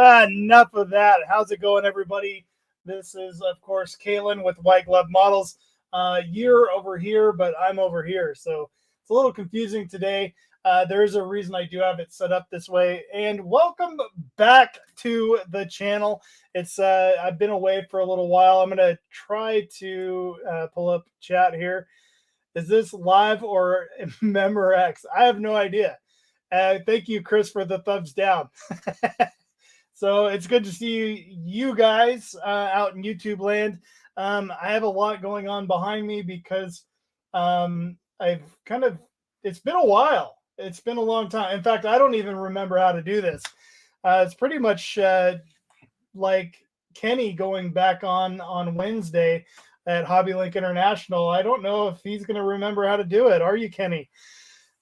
Enough of that. How's it going, everybody? This is, of course, Kalan with White Glove Models. You're over here, but I'm over here. So it's a little confusing today. There is a reason I do have it set up this way. And welcome back to the channel. It's I've been away for a little while. I'm going to try to pull up chat here. Is this live or Memorex? I have no idea. Thank you, Chris, for the thumbs down. So it's good to see you guys out in YouTube land. I have a lot going on behind me because it's been a while. It's been a long time. In fact, I don't even remember how to do this. It's pretty much like Kenny going back on Wednesday at HobbyLink International. I don't know if he's going to remember how to do it. Are you, Kenny?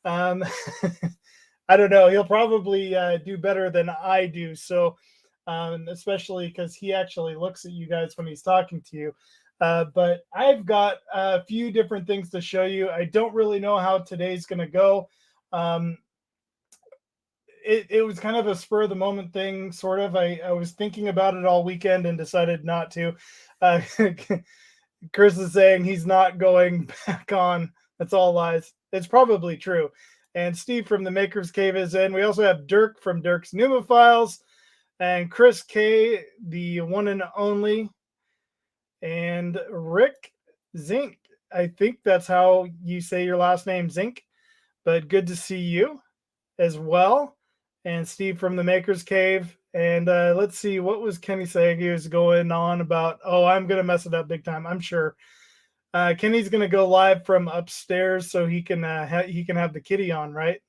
I don't know. He'll probably do better than I do. So, especially because he actually looks at you guys when he's talking to you. But I've got a few different things to show you. I don't really know how today's going to go. It was kind of a spur of the moment thing, sort of. I was thinking about it all weekend and decided not to. Chris is saying he's not going back on. That's all lies. It's probably true. And Steve from the Maker's Cave is in. We also have Dirk from Dirk's Pneumophiles and Chris K, the one and only, and Rick Zink. I think that's how you say your last name, Zink. But good to see you as well. And Steve from the Maker's Cave. And let's see, what was Kenny saying? He was going on about, oh, I'm going to mess it up big time, I'm sure. Kenny's going to go live from upstairs so he can have the kitty on, right?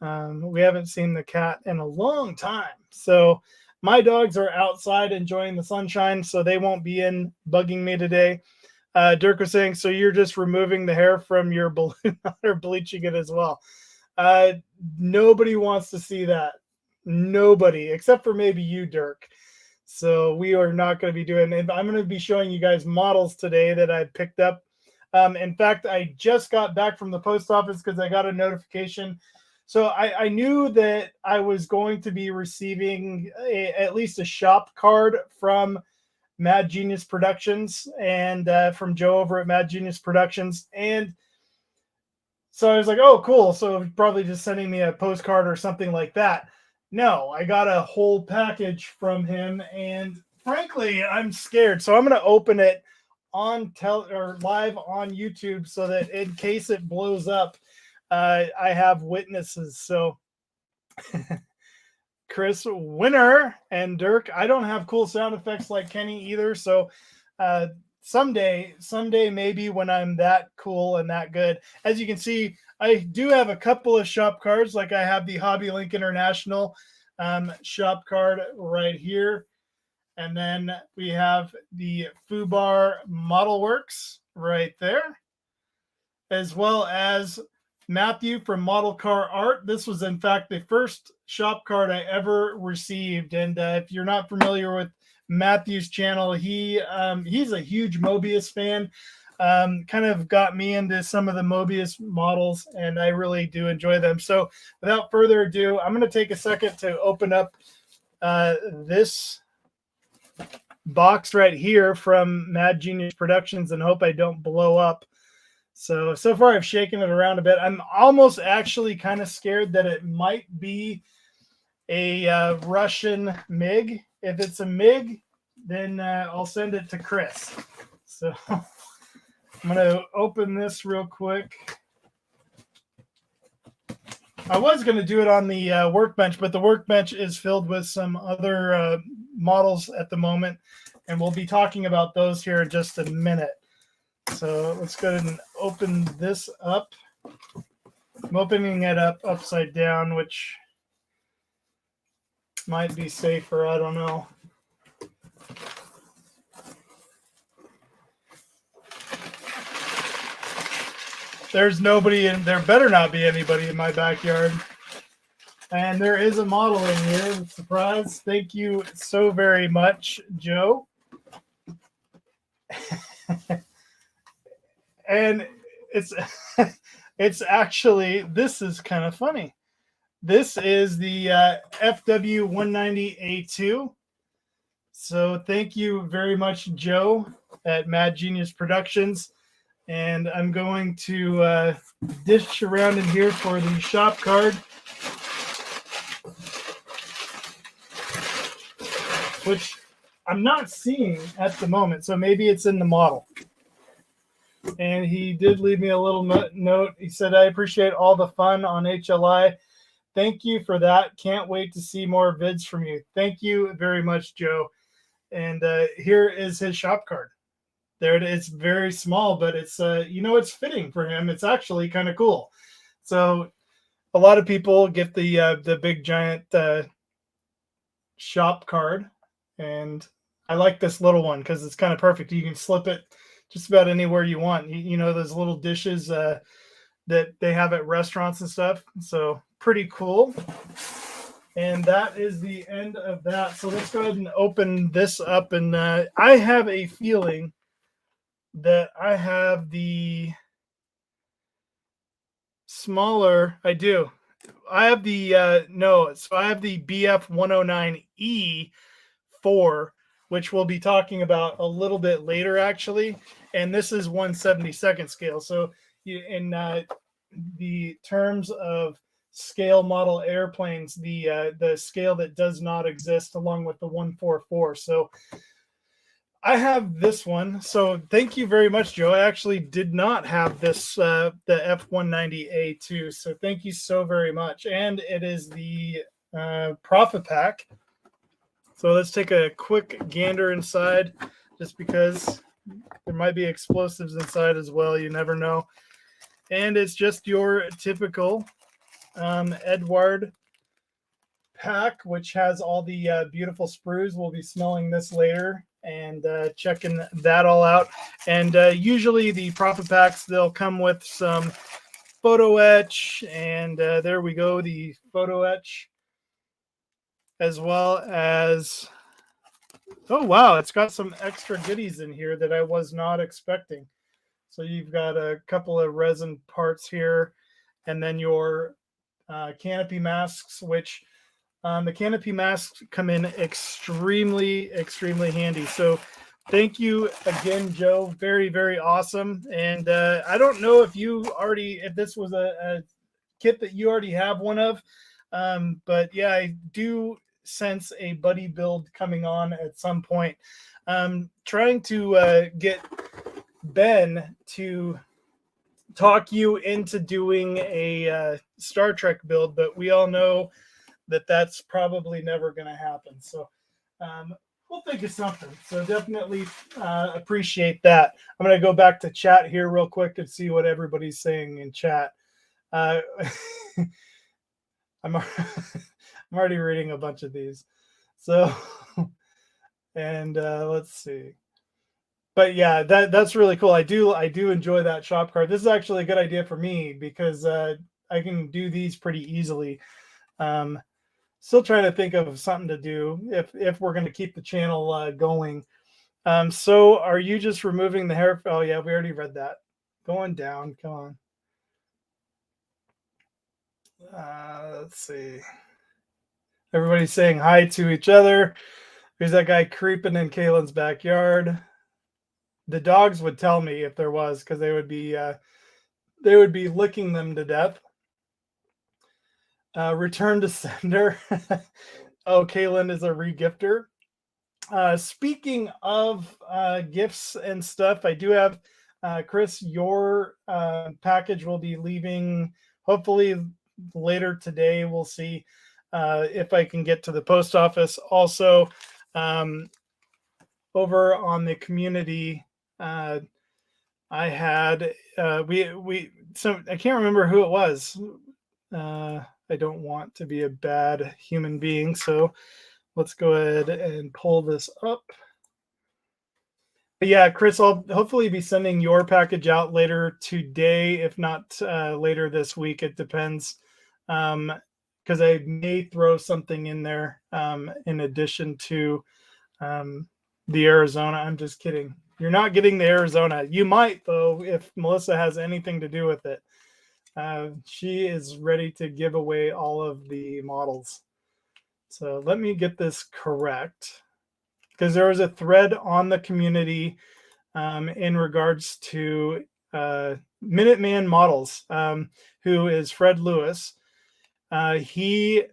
We haven't seen the cat in a long time. So my dogs are outside enjoying the sunshine, so they won't be in bugging me today. Dirk was saying, so you're just removing the hair from your balloon or bleaching it as well. Nobody wants to see that. Nobody, except for maybe you, Dirk. So we are not going to be doing, and I'm going to be showing you guys models today that I picked up. In fact, I just got back from the post office because I got a notification. So I knew that I was going to be receiving at least a shop card from Mad Genius Productions and from Joe over at Mad Genius Productions. And so I was like, oh, cool. So probably just sending me a postcard or something like that. No, I got a whole package from him, and frankly, I'm scared. So I'm going to open it on live on YouTube so that in case it blows up, I have witnesses. So Chris, winner, and Dirk, I don't have cool sound effects like Kenny either. So someday maybe when I'm that cool and that good. As you can see, I do have a couple of shop cards. Like I have the HobbyLink International shop card right here. And then we have the Fubar Model Works right there, as well as Matthew from Model Car Art. This was, in fact, the first shop card I ever received. And if you're not familiar with Matthew's channel, he's a huge Mobius fan. Kind of got me into some of the Mobius models, and I really do enjoy them. So without further ado, I'm going to take a second to open up this box right here from Mad Genius Productions and hope I don't blow up. So far I've shaken it around a bit. I'm almost actually kind of scared that it might be a Russian MiG. If it's a MiG, then I'll send it to Chris. So I'm going to open this real quick. I was going to do it on the Workbench, but the Workbench is filled with some other models at the moment, and we'll be talking about those here in just a minute. So let's go ahead and open this up. I'm opening it up upside down, which might be safer. I don't know. There's nobody in there. Better not be anybody in my backyard. And there is a model in here. Surprise. Thank you so very much, Joe. And it's actually, this is kind of funny. This is the FW190A2. So thank you very much, Joe, at Mad Genius Productions. And I'm going to dish around in here for the shop card, which I'm not seeing at the moment. So maybe it's in the model. And he did leave me a little note. He said, I appreciate all the fun on HLI. Thank you for that. Can't wait to see more vids from you. Thank you very much, Joe. And here is his shop card. There it is. It's very small, but it's it's fitting for him. It's actually kind of cool. So a lot of people get the big giant shop card, and I like this little one because it's kind of perfect. You can slip it just about anywhere you want. You know those little dishes that they have at restaurants and stuff. So pretty cool. And that is the end of that. So let's go ahead and open this up. And I have a feeling that I have the smaller. I do. I have the no. So I have the BF109E4, which we'll be talking about a little bit later, actually. And this is 1/72nd scale. So in the terms of scale model airplanes, the scale that does not exist, along with the 144. So I have this one. So thank you very much, Joe. I actually did not have this the F190A2. So thank you so very much. And it is the Profit Pack. So let's take a quick gander inside, just because there might be explosives inside as well. You never know. And it's just your typical Edward pack, which has all the beautiful sprues. We'll be smelling this later and checking that all out. And usually the Profit Packs, they'll come with some photo etch, and there we go, the photo etch, as well as, oh wow, it's got some extra goodies in here that I was not expecting. So you've got a couple of resin parts here, and then your canopy masks, which the canopy masks come in extremely handy. So thank you again, Joe. Very, very awesome. And I don't know if this was a kit that you already have one of, but yeah, I do sense a buddy build coming on at some point. Trying to get Ben to talk you into doing a Star Trek build, but we all know that that's probably never going to happen. So we'll think of something. So definitely appreciate that. I'm going to go back to chat here real quick and see what everybody's saying in chat. I'm already reading a bunch of these. So, and let's see. But yeah, that's really cool. I do enjoy that shop card. This is actually a good idea for me because I can do these pretty easily. Still trying to think of something to do if we're going to keep the channel going. So are you just removing the hair? Oh yeah, we already read that. Going down, come on. Let's see. Everybody's saying hi to each other. There's that guy creeping in Kalen's backyard. The dogs would tell me if there was, because they would be licking them to death. Return to sender. Oh, Kalen is a regifter. Speaking of gifts and stuff, I do have Chris, your package will be leaving hopefully later today. We'll see if I can get to the post office. Also, over on the community, I had so I can't remember who it was. I don't want to be a bad human being, so let's go ahead and pull this up. But yeah, Chris, I'll hopefully be sending your package out later today, if not later this week. It depends, because I may throw something in there in addition to the Arizona. I'm just kidding. You're not getting the Arizona. You might, though, if Melissa has anything to do with it. She is ready to give away all of the models. So let me get this correct, because there was a thread on the community in regards to Minuteman Models, who is Fred Lewis. He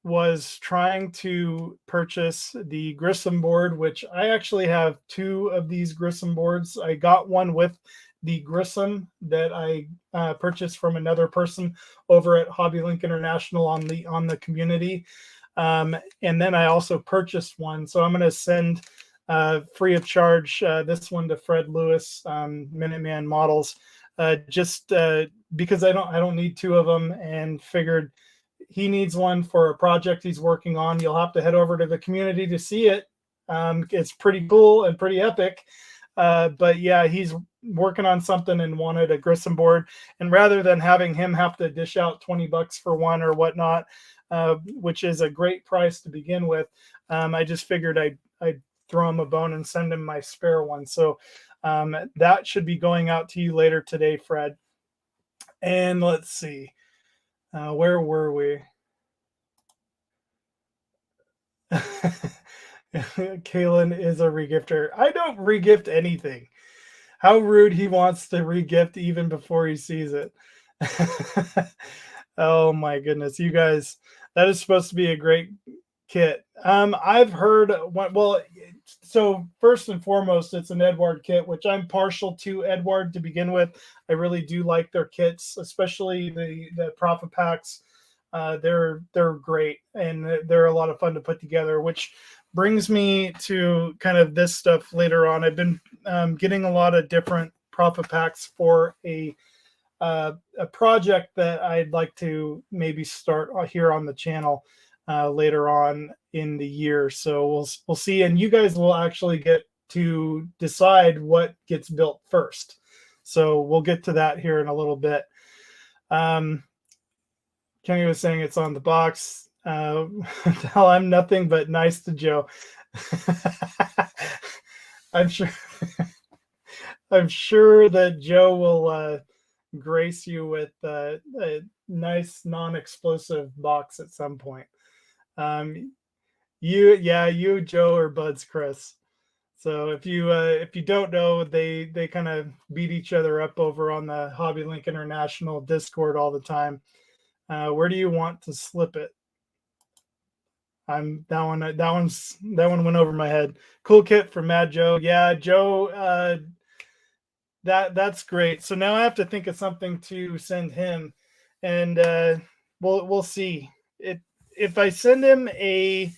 was trying to purchase the Grissom board, which I actually have 2 of these Grissom boards. I got one with the Grissom that I purchased from another person over at HobbyLink International on the community. And then I also purchased one. So I'm going to send free of charge this one to Fred Lewis, Minuteman Models, just because I don't need 2 of them, and figured he needs one for a project he's working on. You'll have to head over to the community to see it. It's pretty cool and pretty epic. But yeah, he's working on something and wanted a Grissom board. And rather than having him have to dish out $20 for one or whatnot, which is a great price to begin with, I just figured I'd throw him a bone and send him my spare one. So that should be going out to you later today, Fred. And let's see. Where were we? Kalan is a regifter. I don't regift anything. How rude he wants to regift even before he sees it. Oh my goodness, you guys, that is supposed to be a great kit. I've heard well, so first and foremost, it's an Edward kit, which I'm partial to Edward to begin with. I really do like their kits, especially the profit packs. They're great, and they're a lot of fun to put together, which brings me to kind of this stuff later on. I've been getting a lot of different profit packs for a project that I'd like to maybe start here on the channel later on in the year. So we'll see, and you guys will actually get to decide what gets built first. So we'll get to that here in a little bit. Kenny was saying it's on the box. Tell I'm nothing but nice to Joe. I'm sure that Joe will grace you with a nice non-explosive box at some point. You, Joe, or Bud's Chris. So if you don't know, they kind of beat each other up over on the HobbyLink International Discord all the time. Where do you want to slip it? That one went over my head. Cool kit from Mad Joe. Yeah, Joe. That's great. So now I have to think of something to send him, and we'll see. If I send him a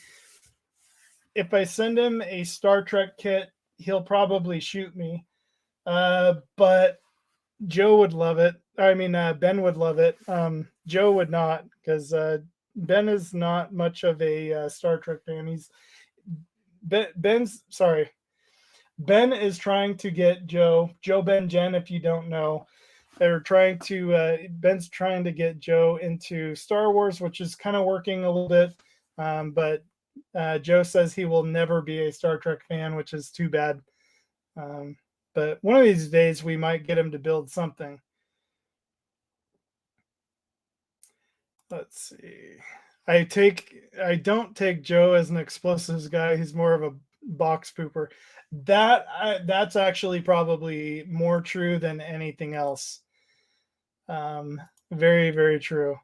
Star Trek kit, he'll probably shoot me. But Joe would love it. I mean, Ben would love it. Joe would not, because Ben is not much of a Star Trek fan. Ben is trying to get Joe, Ben, Jen, if you don't know, Ben's trying to get Joe into Star Wars, which is kind of working a little bit. But Joe says he will never be a Star Trek fan, which is too bad. But one of these days we might get him to build something. Let's see. I don't take Joe as an explosives guy. He's more of a box pooper. That's actually probably more true than anything else. Very, very true.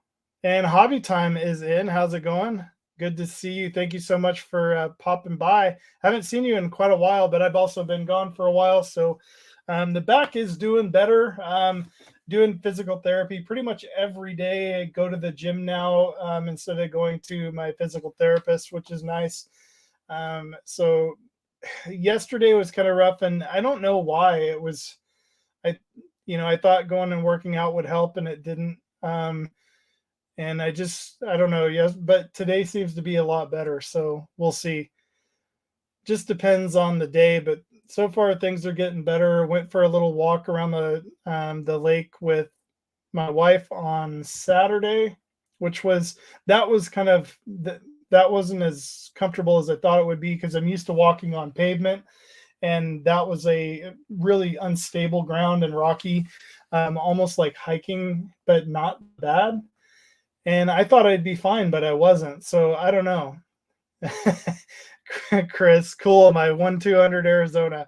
And Hobby Time is in. How's it going? Good to see you. Thank you so much for popping by. Haven't seen you in quite a while, but I've also been gone for a while. So the back is doing better. Doing physical therapy pretty much every day. I go to the gym now instead of going to my physical therapist, which is nice. So yesterday was kind of rough, and I don't know why. It was, I thought going and working out would help, and it didn't. And I don't know. Yes, but today seems to be a lot better. So we'll see. Just depends on the day, but so far things are getting better. Went for a little walk around the lake with my wife on Saturday, that wasn't as comfortable as I thought it would be, because I'm used to walking on pavement, and that was a really unstable ground and rocky. almost like hiking, but not bad. And I thought I'd be fine, but I wasn't. So I don't know. Chris, cool. My 1-200 Arizona.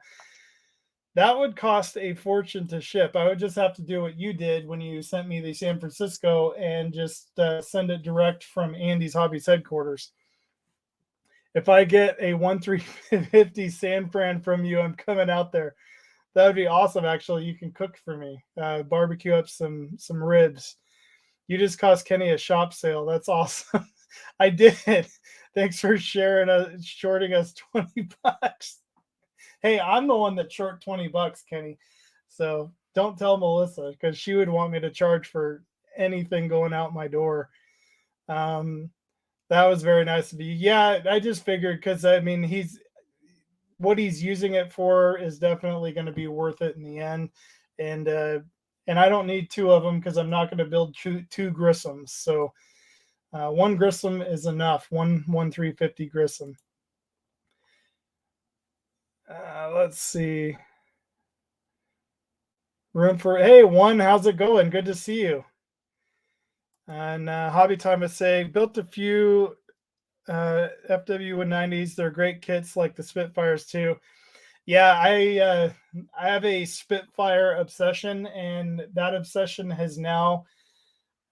That would cost a fortune to ship. I would just have to do what you did when you sent me the San Francisco and just send it direct from Andy's Hobbies headquarters. If I get a 1-350 San Fran from you, I'm coming out there. That would be awesome. Actually, you can cook for me. Barbecue up some ribs. You just cost Kenny a shop sale. That's awesome. I did. Thanks for shorting us $20. Hey, I'm the one that short $20, Kenny. So don't tell Melissa, because she would want me to charge for anything going out my door. That was very nice of you. Yeah, I just figured, because I mean, what he's using it for is definitely going to be worth it in the end. And I don't need two of them, because I'm not going to build two Grissoms. So one Grissom is enough. One 350 Grissom. Let's see. Room for, hey, one, how's it going? Good to see you. And Hobby Time is saying, built a few FW190s. They're great kits, like the Spitfires too. Yeah, I have a Spitfire obsession, and that obsession has now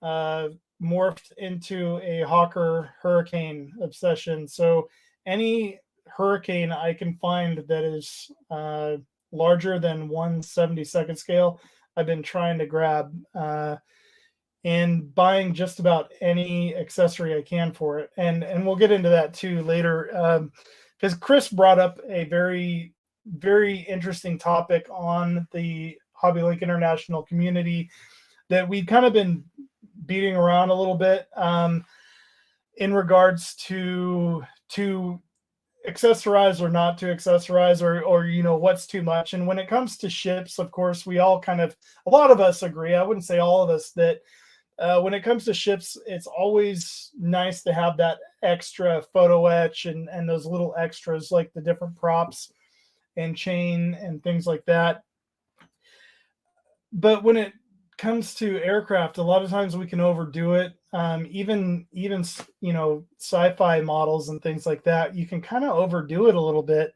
morphed into a Hawker Hurricane obsession. So any Hurricane I can find that is larger than 1/72 scale, I've been trying to grab, and buying just about any accessory I can for it. And we'll get into that too later, because Chris brought up a very, very interesting topic on the Hobby Link International community that we've kind of been beating around a little bit, in regards to accessorize or not to accessorize, or what's too much. And when it comes to ships, of course, we all a lot of us agree, I wouldn't say all of us, that when it comes to ships, it's always nice to have that extra photo etch and those little extras, like the different props and chain and things like that. But when it comes to aircraft, a lot of times we can overdo it. Even sci-fi models and things like that, you can kind of overdo it a little bit.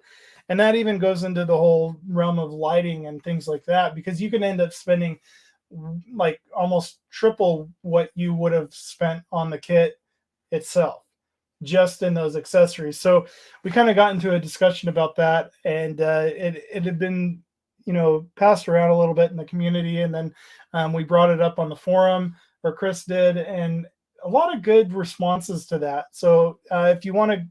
And that even goes into the whole realm of lighting and things like that, because you can end up spending like almost triple what you would have spent on the kit itself, just in those accessories. So we kind of got into a discussion about that, and it had been passed around a little bit in the community, and then we brought it up on the forum, or Chris did, and a lot of good responses to that. So if you want to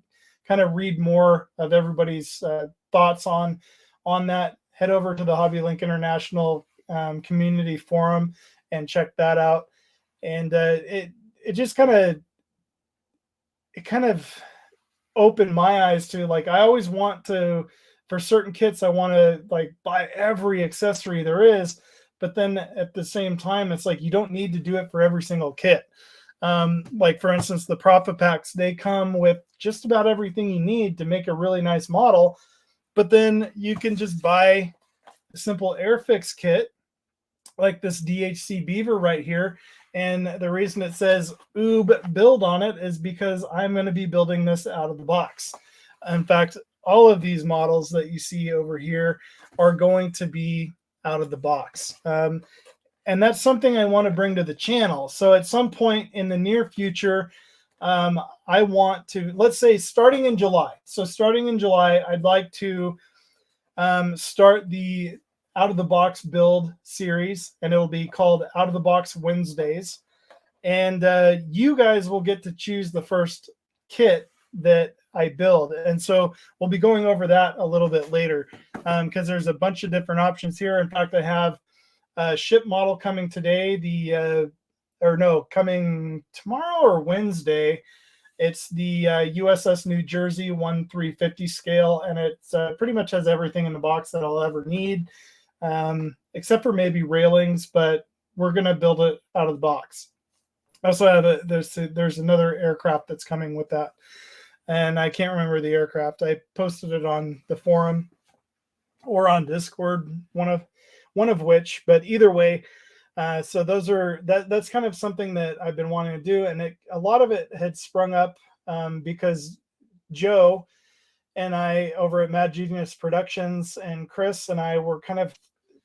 kind of read more of everybody's thoughts on that, head over to the Hobby Link International community forum and check that out. And it just kind of opened my eyes to, like, I always want to, for certain kits, I want to like buy every accessory there is, but then at the same time, it's like you don't need to do it for every single kit. Like for instance, the Prophet Packs, they come with just about everything you need to make a really nice model, but then you can just buy a simple Airfix kit, like this DHC Beaver right here. And the reason it says OOB build on it is because I'm going to be building this out of the box. In fact, all of these models that you see over here are going to be out of the box. And that's something I want to bring to the channel. So at some point in the near future, I want to, let's say starting in July. So starting in July, I'd like to start the out of the box build series, and it'll be called Out of the Box Wednesdays. And you guys will get to choose the first kit that I build. And so we'll be going over that a little bit later, because there's a bunch of different options here. In fact, I have a ship model coming today, coming tomorrow or Wednesday. It's the USS New Jersey 1/350 scale, and it's pretty much has everything in the box that I'll ever need, except for maybe railings, but we're going to build it out of the box. I also have there's another aircraft that's coming with that, and I can't remember the aircraft. I posted it on the forum or on Discord, one of which, but either way, So that's kind of something that I've been wanting to do, and a lot of it had sprung up because Joe and I over at Mad Genius Productions and Chris and I were kind of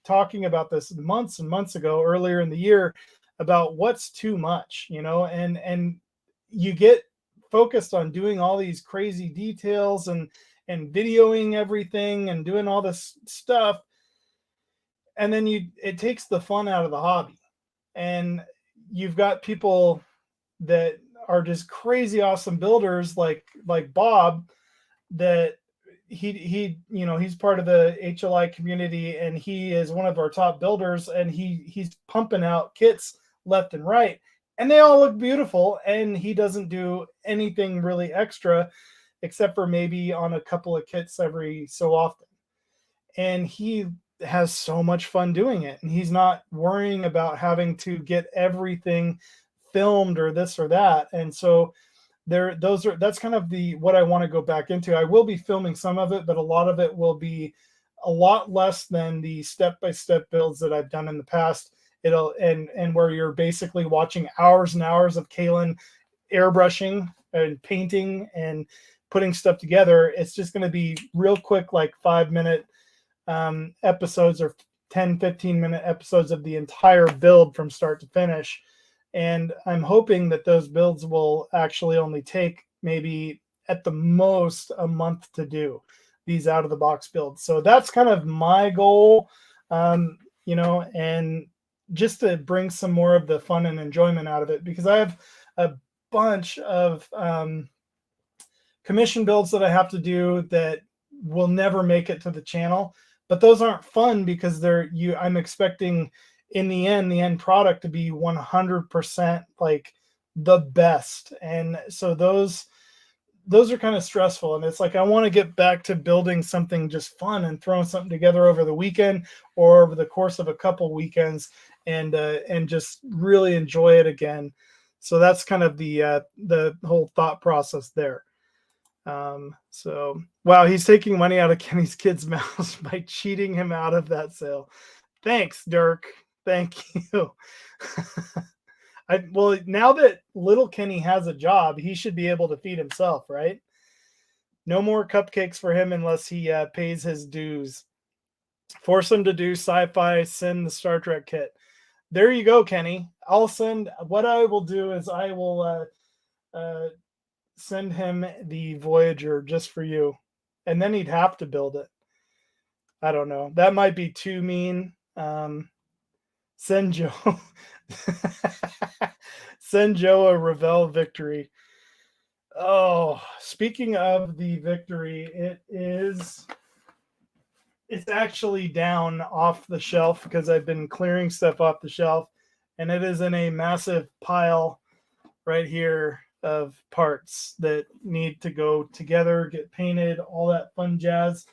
talking about this months and months ago, earlier in the year, about what's too much, and you get focused on doing all these crazy details and videoing everything and doing all this stuff, and then it takes the fun out of the hobby. And you've got people that are just crazy awesome builders like Bob, that he's part of the HLI community, and he is one of our top builders, and he's pumping out kits left and right, and they all look beautiful, and he doesn't do anything really extra except for maybe on a couple of kits every so often. And he has so much fun doing it, and he's not worrying about having to get everything filmed or this or that. And so that's kind of what I want to go back into. I will be filming some of it, but a lot of it will be a lot less than the step-by-step builds that I've done in the past. And where you're basically watching hours and hours of Kalan airbrushing and painting and putting stuff together. It's just going to be real quick, like 5-minute episodes or 10-15-minute episodes of the entire build from start to finish. And I'm hoping that those builds will actually only take maybe at the most a month to do, these out of the box builds. So that's kind of my goal, and just to bring some more of the fun and enjoyment out of it, because I have a bunch of commission builds that I have to do that will never make it to the channel. But those aren't fun because I'm expecting in the end product to be 100% like the best. And so those are kind of stressful. And it's like, I want to get back to building something just fun and throwing something together over the weekend or over the course of a couple weekends, and just really enjoy it again. So that's kind of the whole thought process there. So wow, he's taking money out of Kenny's kid's mouth by cheating him out of that sale. Thanks, Dirk. Thank you. Well, now that little Kenny has a job, he should be able to feed himself, right? No more cupcakes for him unless he pays his dues. Force him to do sci-fi, send the Star Trek kit. There you go, Kenny. What I will do is I will send him the Voyager just for you. And then he'd have to build it. I don't know. That might be too mean. Send Joe send Joe a Ravel victory. Oh, speaking of the victory, it's actually down off the shelf because I've been clearing stuff off the shelf, and it is in a massive pile right here of parts that need to go together, get painted, all that fun jazz.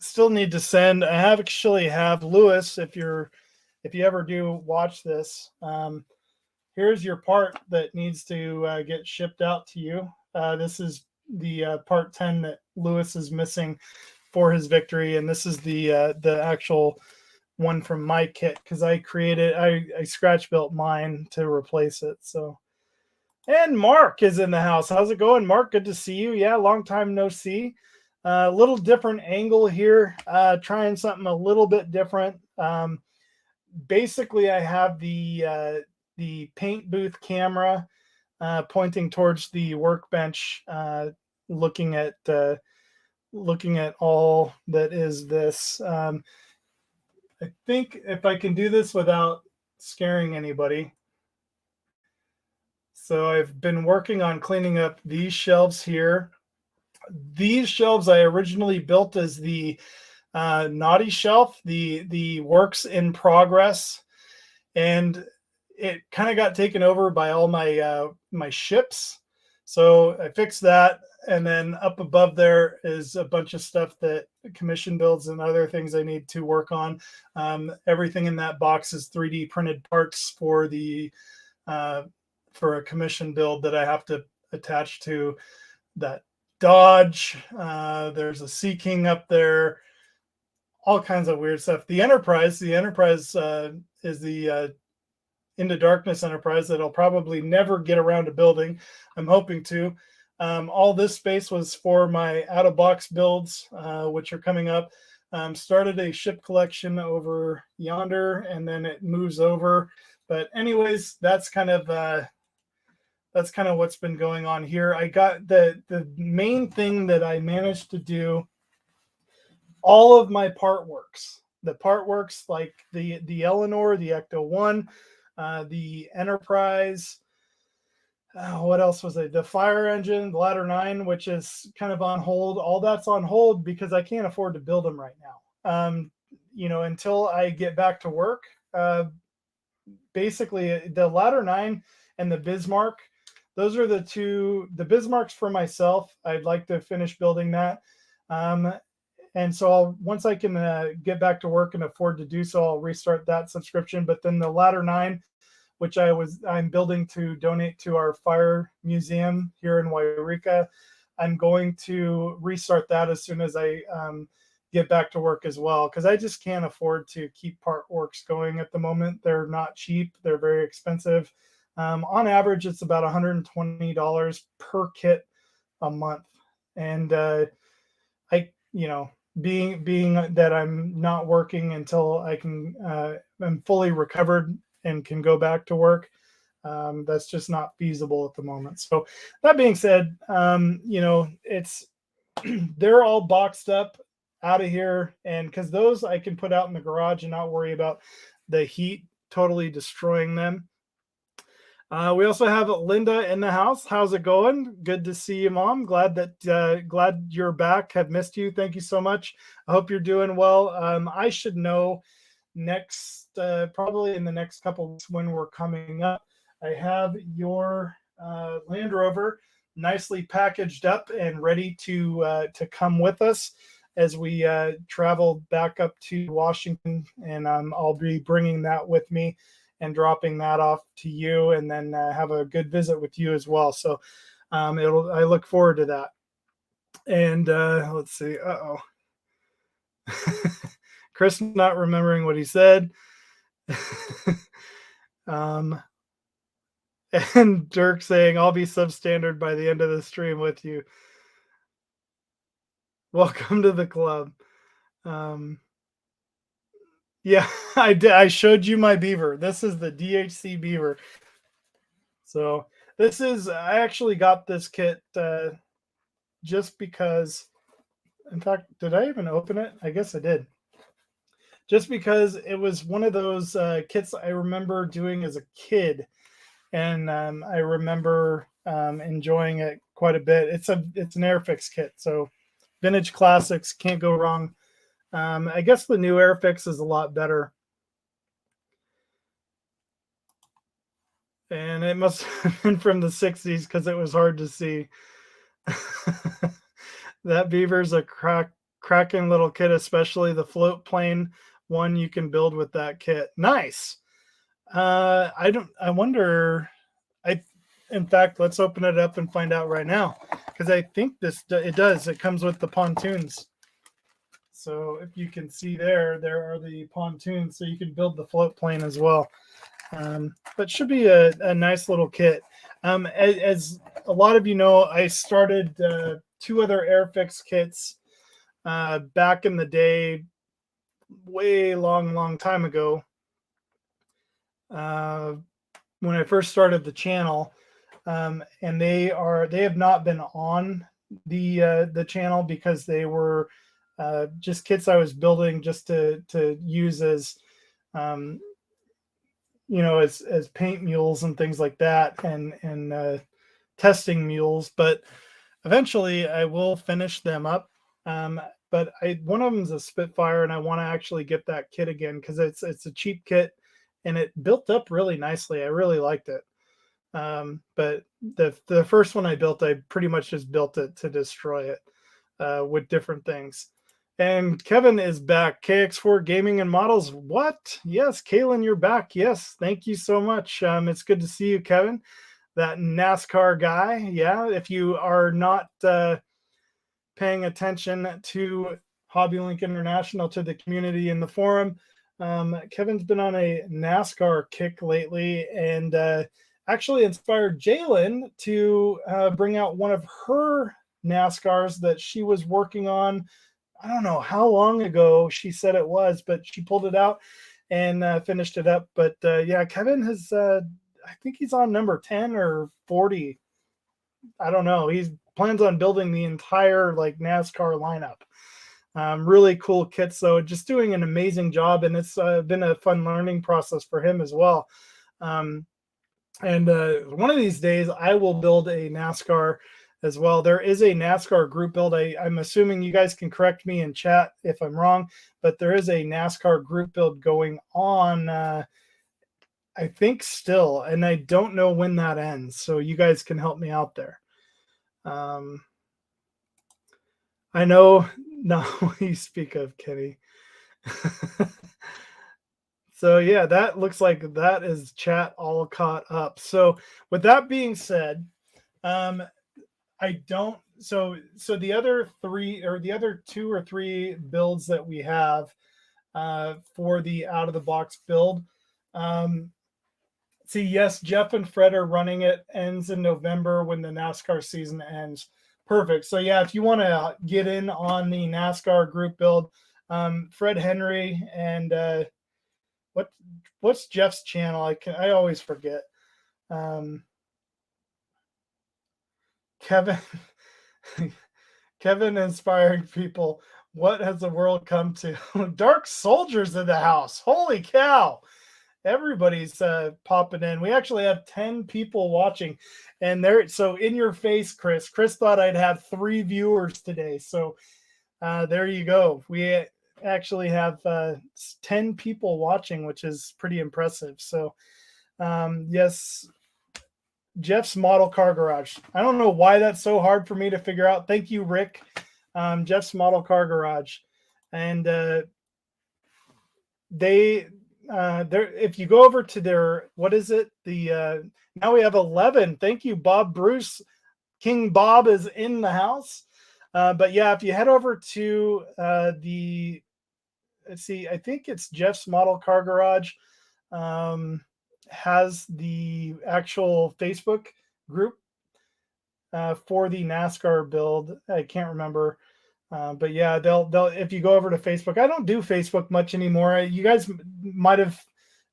Still need to send. I actually have Lewis. If you ever do watch this, here's your part that needs to get shipped out to you. This is the part 10 that Lewis is missing for his victory, and this is the actual one from my kit because I scratch built mine to replace it. So, and Mark is in the house. How's it going, Mark? Good to see you. Yeah, long time no see. A little different angle here, trying something a little bit different. Basically, I have the paint booth camera pointing towards the workbench, looking at all that is this. I think if I can do this without scaring anybody. So I've been working on cleaning up these shelves here. These shelves I originally built as the naughty shelf, the works in progress, and it kind of got taken over by all my my ships. So I fixed that, and then up above there is a bunch of stuff that commission builds and other things I need to work on. Everything in that box is 3D printed parts for the for a commission build that I have to attach to that Dodge. There's a Sea King up there. all kinds of weird stuff. The Enterprise is the Into Darkness Enterprise that I'll probably never get around to building. I'm hoping to. All this space was for my out-of-box builds, which are coming up. Started a ship collection over yonder, and then it moves over. But anyways, that's kind of what's been going on here. I got the main thing that I managed to do. All of my part works. The part works like the Eleanor, the Ecto 1, the Enterprise. What else was it? The Fire Engine, the Ladder 9, which is kind of on hold. All that's on hold because I can't afford to build them right now. Until I get back to work. Basically, the Ladder 9 and the Bismarck, those are the two. The Bismarck's for myself. I'd like to finish building that. And so once I can get back to work and afford to do so, I'll restart that subscription. But then the Ladder 9, which I'm building to donate to our fire museum here in Yreka, I'm going to restart that as soon as I get back to work as well, because I just can't afford to keep part works going at the moment. They're not cheap. They're very expensive. On average, it's about $120 per kit a month. And being that I'm not working until I'm fully recovered and can go back to work, that's just not feasible at the moment. So that being said, it's they're all boxed up out of here, and because those I can put out in the garage and not worry about the heat totally destroying them. We also have Linda in the house. How's it going? Good to see you, Mom. Glad you're back. Have missed you. Thank you so much. I hope you're doing well. I should know probably in the next couple of weeks when we're coming up. I have your Land Rover nicely packaged up and ready to come with us as we travel back up to Washington, and I'll be bringing that with me and dropping that off to you, and then have a good visit with you as well. So I look forward to that. And let's see. Chris not remembering what he said. And Dirk saying, I'll be substandard by the end of the stream with you. Welcome to the club. Yeah, I did. I showed you my beaver. This is the DHC beaver. So I actually got this kit just because, in fact, did I even open it? I guess I did. Just because it was one of those kits I remember doing as a kid, and I remember enjoying it quite a bit. It's an Airfix kit, so vintage classics, can't go wrong. I guess the new Airfix is a lot better. And it must have been from the 60s because it was hard to see. That beaver's a cracking little kit, especially the float plane one you can build with that kit. Nice. In fact, let's open it up and find out right now, because I think it does. It comes with the pontoons. So if you can see there are the pontoons, so you can build the float plane as well. But should be a nice little kit. As a lot of you know, I started 2 other Airfix kits back in the day, way long time ago, when I first started the channel, and they have not been on the channel because they were just kits I was building just to use as as paint mules and things like that, and testing mules. But eventually I will finish them up. But one of them is a Spitfire, and I want to actually get that kit again because it's a cheap kit and it built up really nicely. I really liked it. But the first one I built, I pretty much just built it to destroy it with different things. And Kevin is back. KX4 Gaming and Models. What? Yes, Kalan, you're back. Yes, thank you so much. It's good to see you, Kevin. That NASCAR guy. Yeah, if you are not paying attention to HobbyLink International to the community in the forum. Kevin's been on a NASCAR kick lately, and actually inspired Jalen to bring out one of her NASCARs that she was working on. I don't know how long ago she said it was, but she pulled it out and finished it up. But yeah, Kevin has, I think he's on number 10 or 40. I don't know. He plans on building the entire like NASCAR lineup. Really cool kits, though. Just doing an amazing job, and it's been a fun learning process for him as well. And one of these days, I will build a NASCAR as well. There is a NASCAR group build. I'm assuming you guys can correct me in chat if I'm wrong, but there is a NASCAR group build going on, I think still, and I don't know when that ends. So you guys can help me out there. I know now you speak of Kenny. So yeah, that looks like that is chat all caught up. So with that being said, I don't, so the other three, or the other 2 or 3 builds that we have for the out of the box build, see, yes, Jeff and Fred are running it, ends in November when the NASCAR season ends. Perfect. So yeah, if you want to get in on the NASCAR group build, Fred Henry and what's Jeff's channel? I always forget. Kevin inspiring people. What has the world come to? Dark soldiers in the house. Holy cow. Everybody's popping in. We actually have 10 people watching, and so in your face, Chris thought I'd have 3 viewers today. So there you go. We actually have 10 people watching, which is pretty impressive. So yes, Jeff's model car garage. I don't know why that's so hard for me to figure out. Thank you, Rick. Jeff's model car garage. And if you go over to their, what is it? Now we have 11. Thank you, Bob Bruce. King Bob is in the house. But yeah, if you head over to let's see, I think it's Jeff's model car garage. Has the actual Facebook group for the NASCAR build. I can't remember, but yeah, they'll if you go over to Facebook. I don't do Facebook much anymore. You guys might have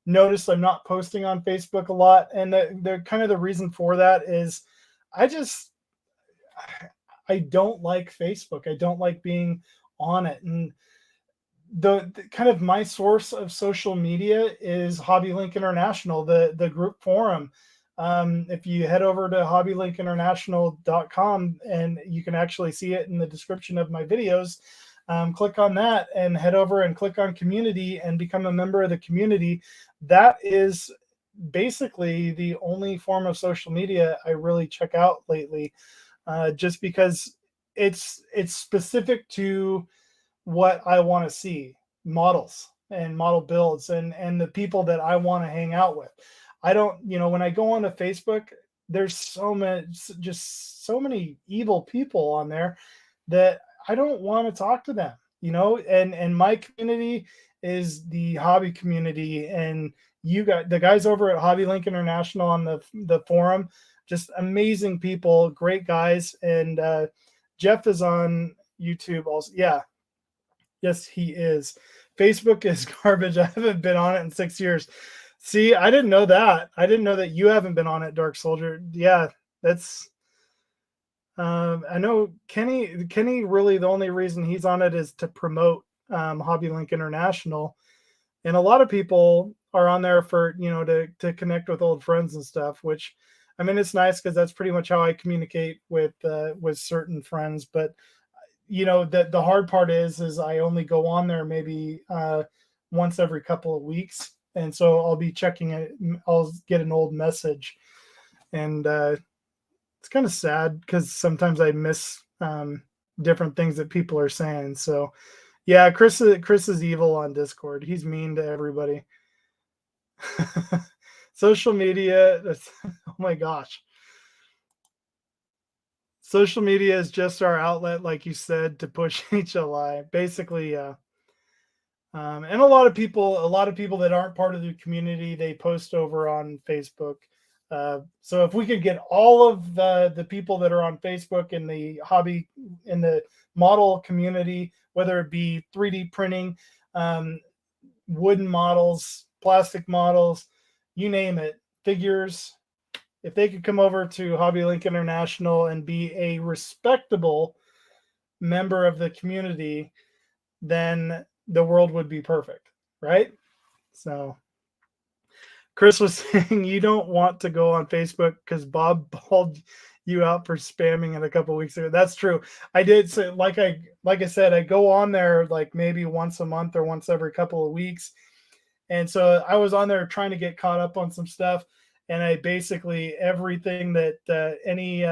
noticed I'm not posting on Facebook a lot, and the kind of the reason for that is I don't like Facebook. I don't like being on it, and the kind of my source of social media is HobbyLink International, the group forum. If you head over to hobbylinkinternational.com, and you can actually see it in the description of my videos, click on that and head over and click on community and become a member of the community. That is basically the only form of social media I really check out lately, just because it's specific to what I want to see, models and model builds and the people that I want to hang out with. I don't, when I go onto Facebook, there's so many evil people on there that I don't want to talk to them, and my community is the hobby community, and you got the guys over at HobbyLink International on the forum, just amazing people, great guys. And Jeff is on YouTube also. Yeah. Yes, he is. Facebook is garbage. I haven't been on it in 6 years. See, I didn't know that. I didn't know that you haven't been on it, Dark Soldier. Yeah, that's. I know Kenny really, the only reason he's on it is to promote HobbyLink International, and a lot of people are on there for to connect with old friends and stuff. Which, I mean, it's nice because that's pretty much how I communicate with certain friends, but. The hard part is I only go on there maybe once every couple of weeks, and so I'll be checking it. I'll get an old message, and it's kind of sad because sometimes I miss different things that people are saying. So yeah, Chris is evil on Discord. He's mean to everybody. Social media, oh my gosh. Social media is just our outlet, like you said, to push HLI. Basically, and a lot of people that aren't part of the community, they post over on Facebook. So if we could get all of the people that are on Facebook in the hobby, in the model community, whether it be 3D printing, wooden models, plastic models, you name it, figures, if they could come over to Hobby Link International and be a respectable member of the community, then the world would be perfect, right? So Chris was saying you don't want to go on Facebook because Bob balled you out for spamming it a couple weeks ago. That's true. I did say, like I said, I go on there like maybe once a month or once every couple of weeks. And so I was on there trying to get caught up on some stuff. And I basically everything that any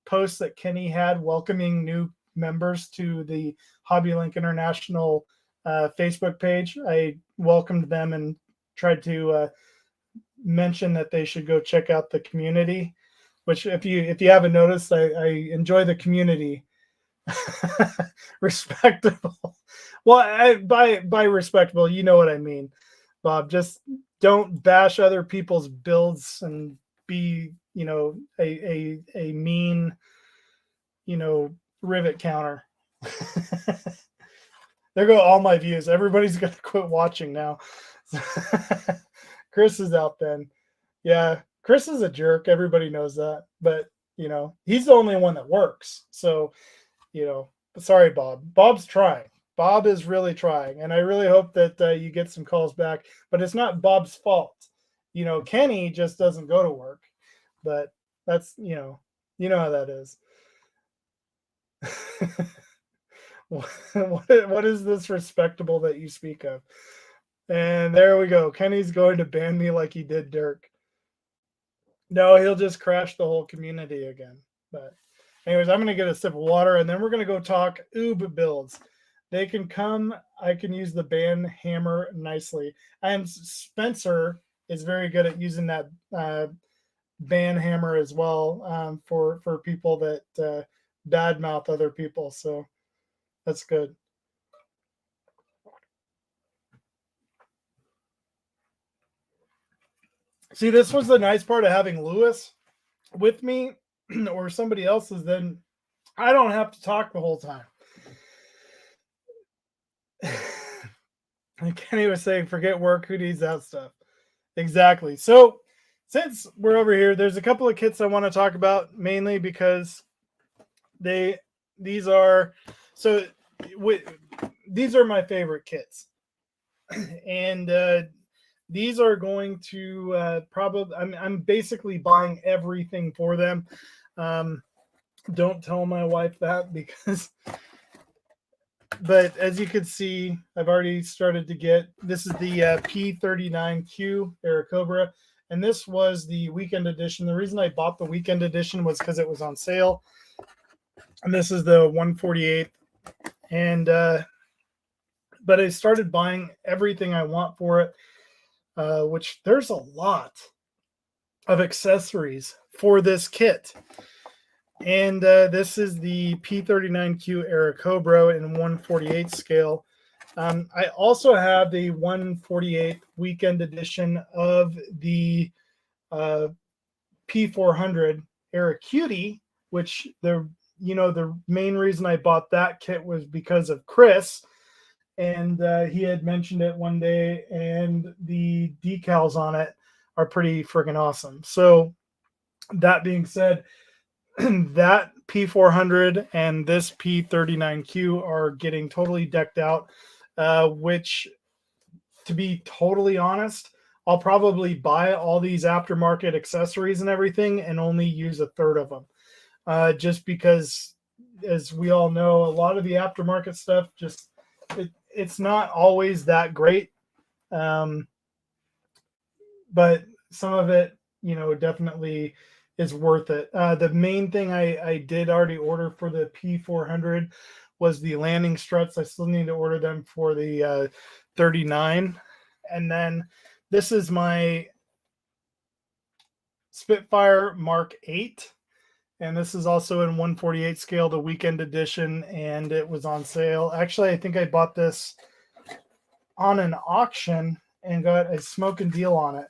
posts that Kenny had welcoming new members to the Hobby Link International Facebook page, I welcomed them and tried to mention that they should go check out the community. Which, if you haven't noticed, I enjoy the community. Respectable. Well, by respectable, you know what I mean, Bob. Just don't bash other people's builds and be, a mean, rivet counter. There go all my views. Everybody's gonna quit watching now. Chris is out then. Yeah, Chris is a jerk. Everybody knows that. But, he's the only one that works. So, sorry, Bob. Bob's trying. Bob is really trying. And I really hope that you get some calls back. But it's not Bob's fault. Kenny just doesn't go to work. But that's, you know how that is. What is this respectable that you speak of? And there we go. Kenny's going to ban me like he did Dirk. No, he'll just crash the whole community again. But anyways, I'm going to get a sip of water, and then we're going to go talk oob builds. They can come. I can use the band hammer nicely. And Spencer is very good at using that band hammer as well for people that badmouth other people. So that's good. See, this was the nice part of having Lewis with me or somebody else, is then I don't have to talk the whole time. And Kenny was saying, forget work, who needs that stuff? Exactly. So since we're over here, there's a couple of kits I want to talk about, mainly because these are my favorite kits. And these are going to probably, I'm basically buying everything for them. Don't tell my wife that, but as you can see, I've already started to get, this is the P39Q Yreka, and this was the weekend edition. The reason I bought the weekend edition was because it was on sale. And this is the 148th. And, but I started buying everything I want for it. Which there's a lot of accessories for this kit. And this is the P39Q Yreka in 148 scale. I also have the 148 weekend edition of the P400 Yreka, which the main reason I bought that kit was because of Chris. And he had mentioned it one day, and the decals on it are pretty freaking awesome. So that being said, that P400 and this P39Q are getting totally decked out, which, to be totally honest, I'll probably buy all these aftermarket accessories and everything and only use a third of them. Just because, as we all know, a lot of the aftermarket stuff just... It's not always that great, but some of it, definitely is worth it. The main thing I did already order for the P400 was the landing struts. I still need to order them for the 39. And then this is my Spitfire Mark 8. And this is also in 1/48 scale, the weekend edition, and it was on sale. Actually, I think I bought this on an auction and got a smoking deal on it.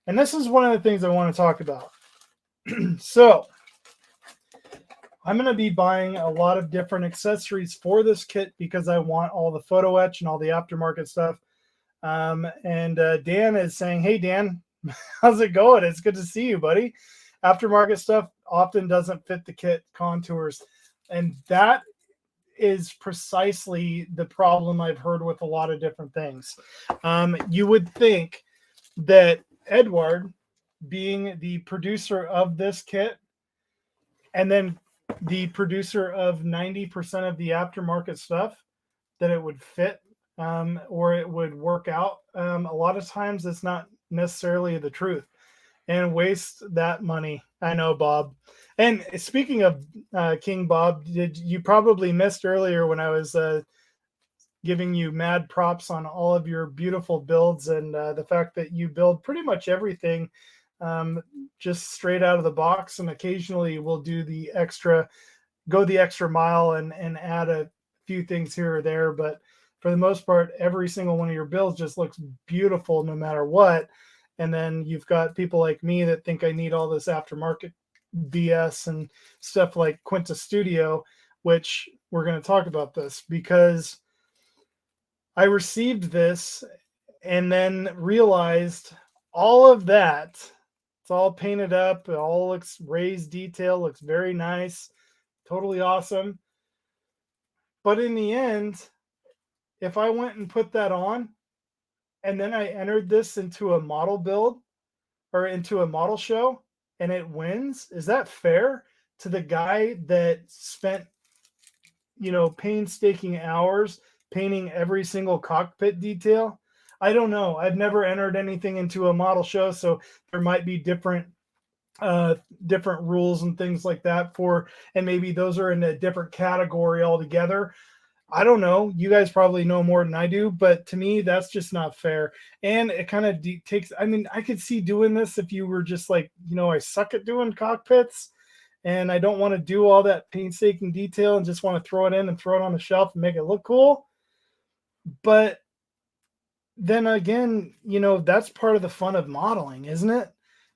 And this is one of the things I want to talk about. So I'm going to be buying a lot of different accessories for this kit because I want all the photo etch and all the aftermarket stuff. And Dan is saying, hey, Dan, how's it going? It's good to see you, buddy. Aftermarket stuff often doesn't fit the kit contours. And that is precisely the problem I've heard with a lot of different things. You would think that Edward, being the producer of this kit, and then the producer of 90% of the aftermarket stuff, that it would fit or it would work out. A lot of times it's not necessarily the truth, and waste that money. I know, Bob. And speaking of King Bob, you probably missed earlier when I was giving you mad props on all of your beautiful builds and the fact that you build pretty much everything just straight out of the box, and occasionally we'll do the extra, go the extra mile and add a few things here or there. But for the most part, every single one of your builds just looks beautiful no matter what. And then you've got people like me that think I need all this aftermarket BS and stuff like Quinta Studio, which we're going to talk about this because I received this and then realized all of that. It's all painted up. It all looks raised detail, looks very nice, totally awesome. But in the end, if I went and put that on and then I entered this into a model build or into a model show and it wins, is that fair to the guy that spent, painstaking hours painting every single cockpit detail? I don't know. I've never entered anything into a model show, so there might be different rules and things like that and maybe those are in a different category altogether. I don't know. You guys probably know more than I do, but to me, that's just not fair. And it kind of takes, I could see doing this if you were just like, I suck at doing cockpits and I don't want to do all that painstaking detail and just want to throw it in and throw it on the shelf and make it look cool. But then again, that's part of the fun of modeling, isn't it?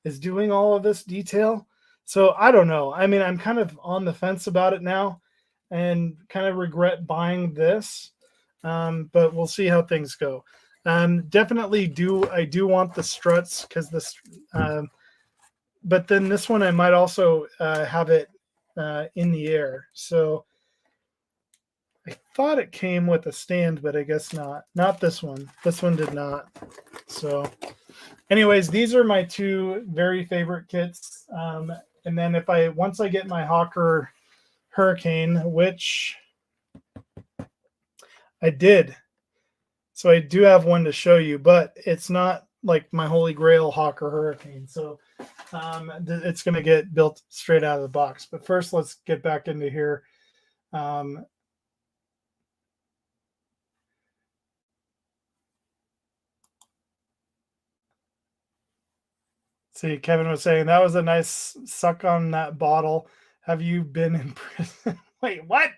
Is doing all of this detail. So I don't know. I'm kind of on the fence about it now and kind of regret buying this. But we'll see how things go. Definitely I do want the struts because this, but then this one I might also have it in the air. So I thought it came with a stand, but I guess not. Not this one. This one did not. So anyways, these are my two very favorite kits. And then once I get my Hawker Hurricane, which I did. So I do have one to show you, but it's not like my holy grail Hawker Hurricane. So it's going to get built straight out of the box. But first, let's get back into here. See, Kevin was saying that was a nice suck on that bottle. Have you been in prison? Wait, what?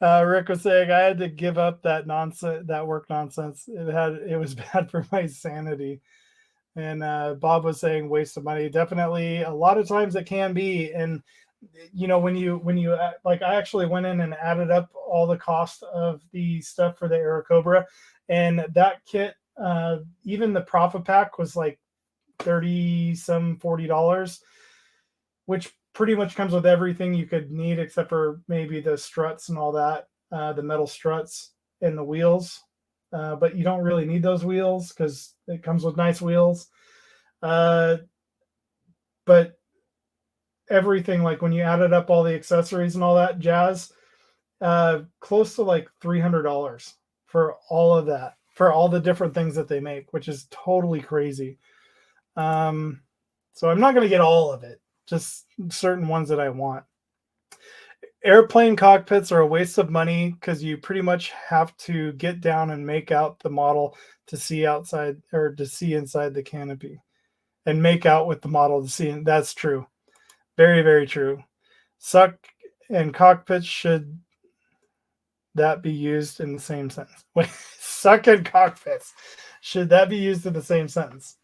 Rick was saying I had to give up that nonsense, that work nonsense. It was bad for my sanity. And Bob was saying waste of money. Definitely, a lot of times it can be. And when you like, I actually went in and added up all the cost of the stuff for the Yreka, and that kit, even the Profit Pack was like $40, which pretty much comes with everything you could need except for maybe the struts and all that, the metal struts and the wheels. But you don't really need those wheels because it comes with nice wheels. But everything, like when you added up all the accessories and all that jazz, close to like $300 for all of that, for all the different things that they make, which is totally crazy. So I'm not going to get all of it, just certain ones that I want. Airplane cockpits are a waste of money because you pretty much have to get down and make out the model to see outside or to see inside the canopy and make out with the model to see. That's true. Very, very true. Suck and cockpit, should that be used in the same sentence? Wait, suck and cockpits, should that be used in the same sentence?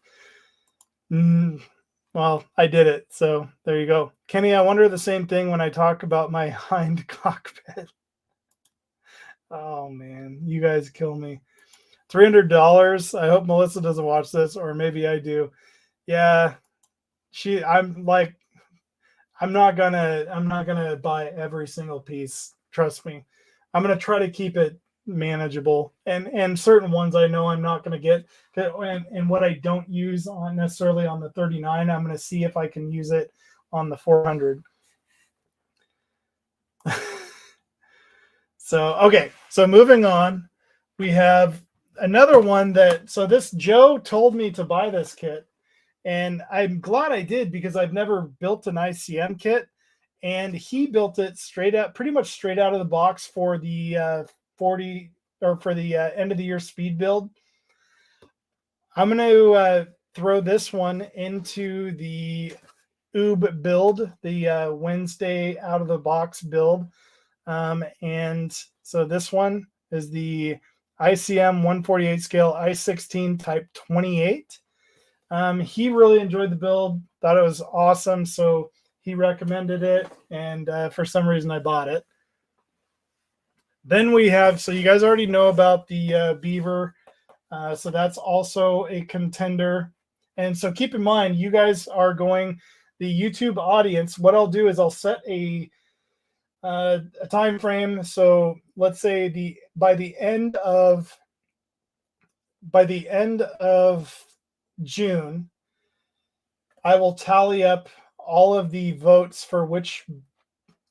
Well, I did it, so there you go. Kenny, I wonder the same thing when I talk about my hind cockpit. Oh man, you guys kill me. $300. I hope Melissa doesn't watch this, or maybe I do. Yeah, I'm not gonna buy every single piece. Trust me. I'm gonna try to keep it manageable, and certain ones I know I'm not gonna get, and what I don't use on necessarily on the 39, I'm gonna see if I can use it on the 400. So okay, so moving on, we have another one that, so this Joe told me to buy this kit, and I'm glad I did because I've never built an ICM kit, and he built it pretty much straight out of the box for the 40, or for the end of the year speed build. I'm going to throw this one into the OOB build, the Wednesday out of the box build. And so this one is the ICM 148 scale I16 type 28. He really enjoyed the build, thought it was awesome, so he recommended it, and for some reason I bought it. Then we have, so you guys already know about the beaver, so that's also a contender. And so keep in mind, you guys are going, the YouTube audience, what I'll do is I'll set a time frame. So let's say by the end of June, I will tally up all of the votes for which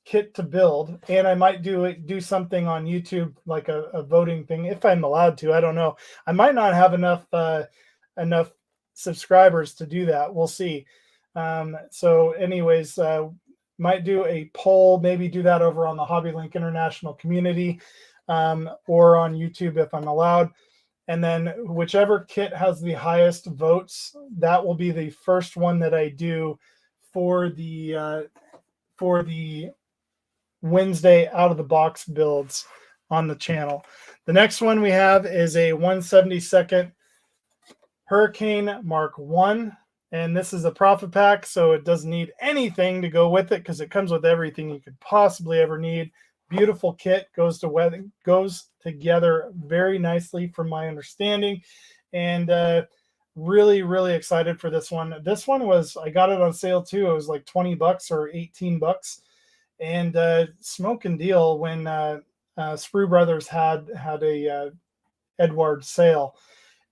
kit to build, and I might do something on YouTube, like a voting thing, if I'm allowed to. I don't know. I might not have enough subscribers to do that. We'll see. So anyways, might do a poll, maybe do that over on the HobbyLink International community, or on YouTube if I'm allowed. And then whichever kit has the highest votes, that will be the first one that I do for the Wednesday out of the box builds on the channel. The next one we have is a 172nd Hurricane Mark 1. And this is a profit pack, so it doesn't need anything to go with it because it comes with everything you could possibly ever need. Beautiful kit, goes together very nicely from my understanding, and really, really excited for this one. This one was, I got it on sale too. It was like $20 or $18, and smoking deal when Sprue Brothers had a Edward sale.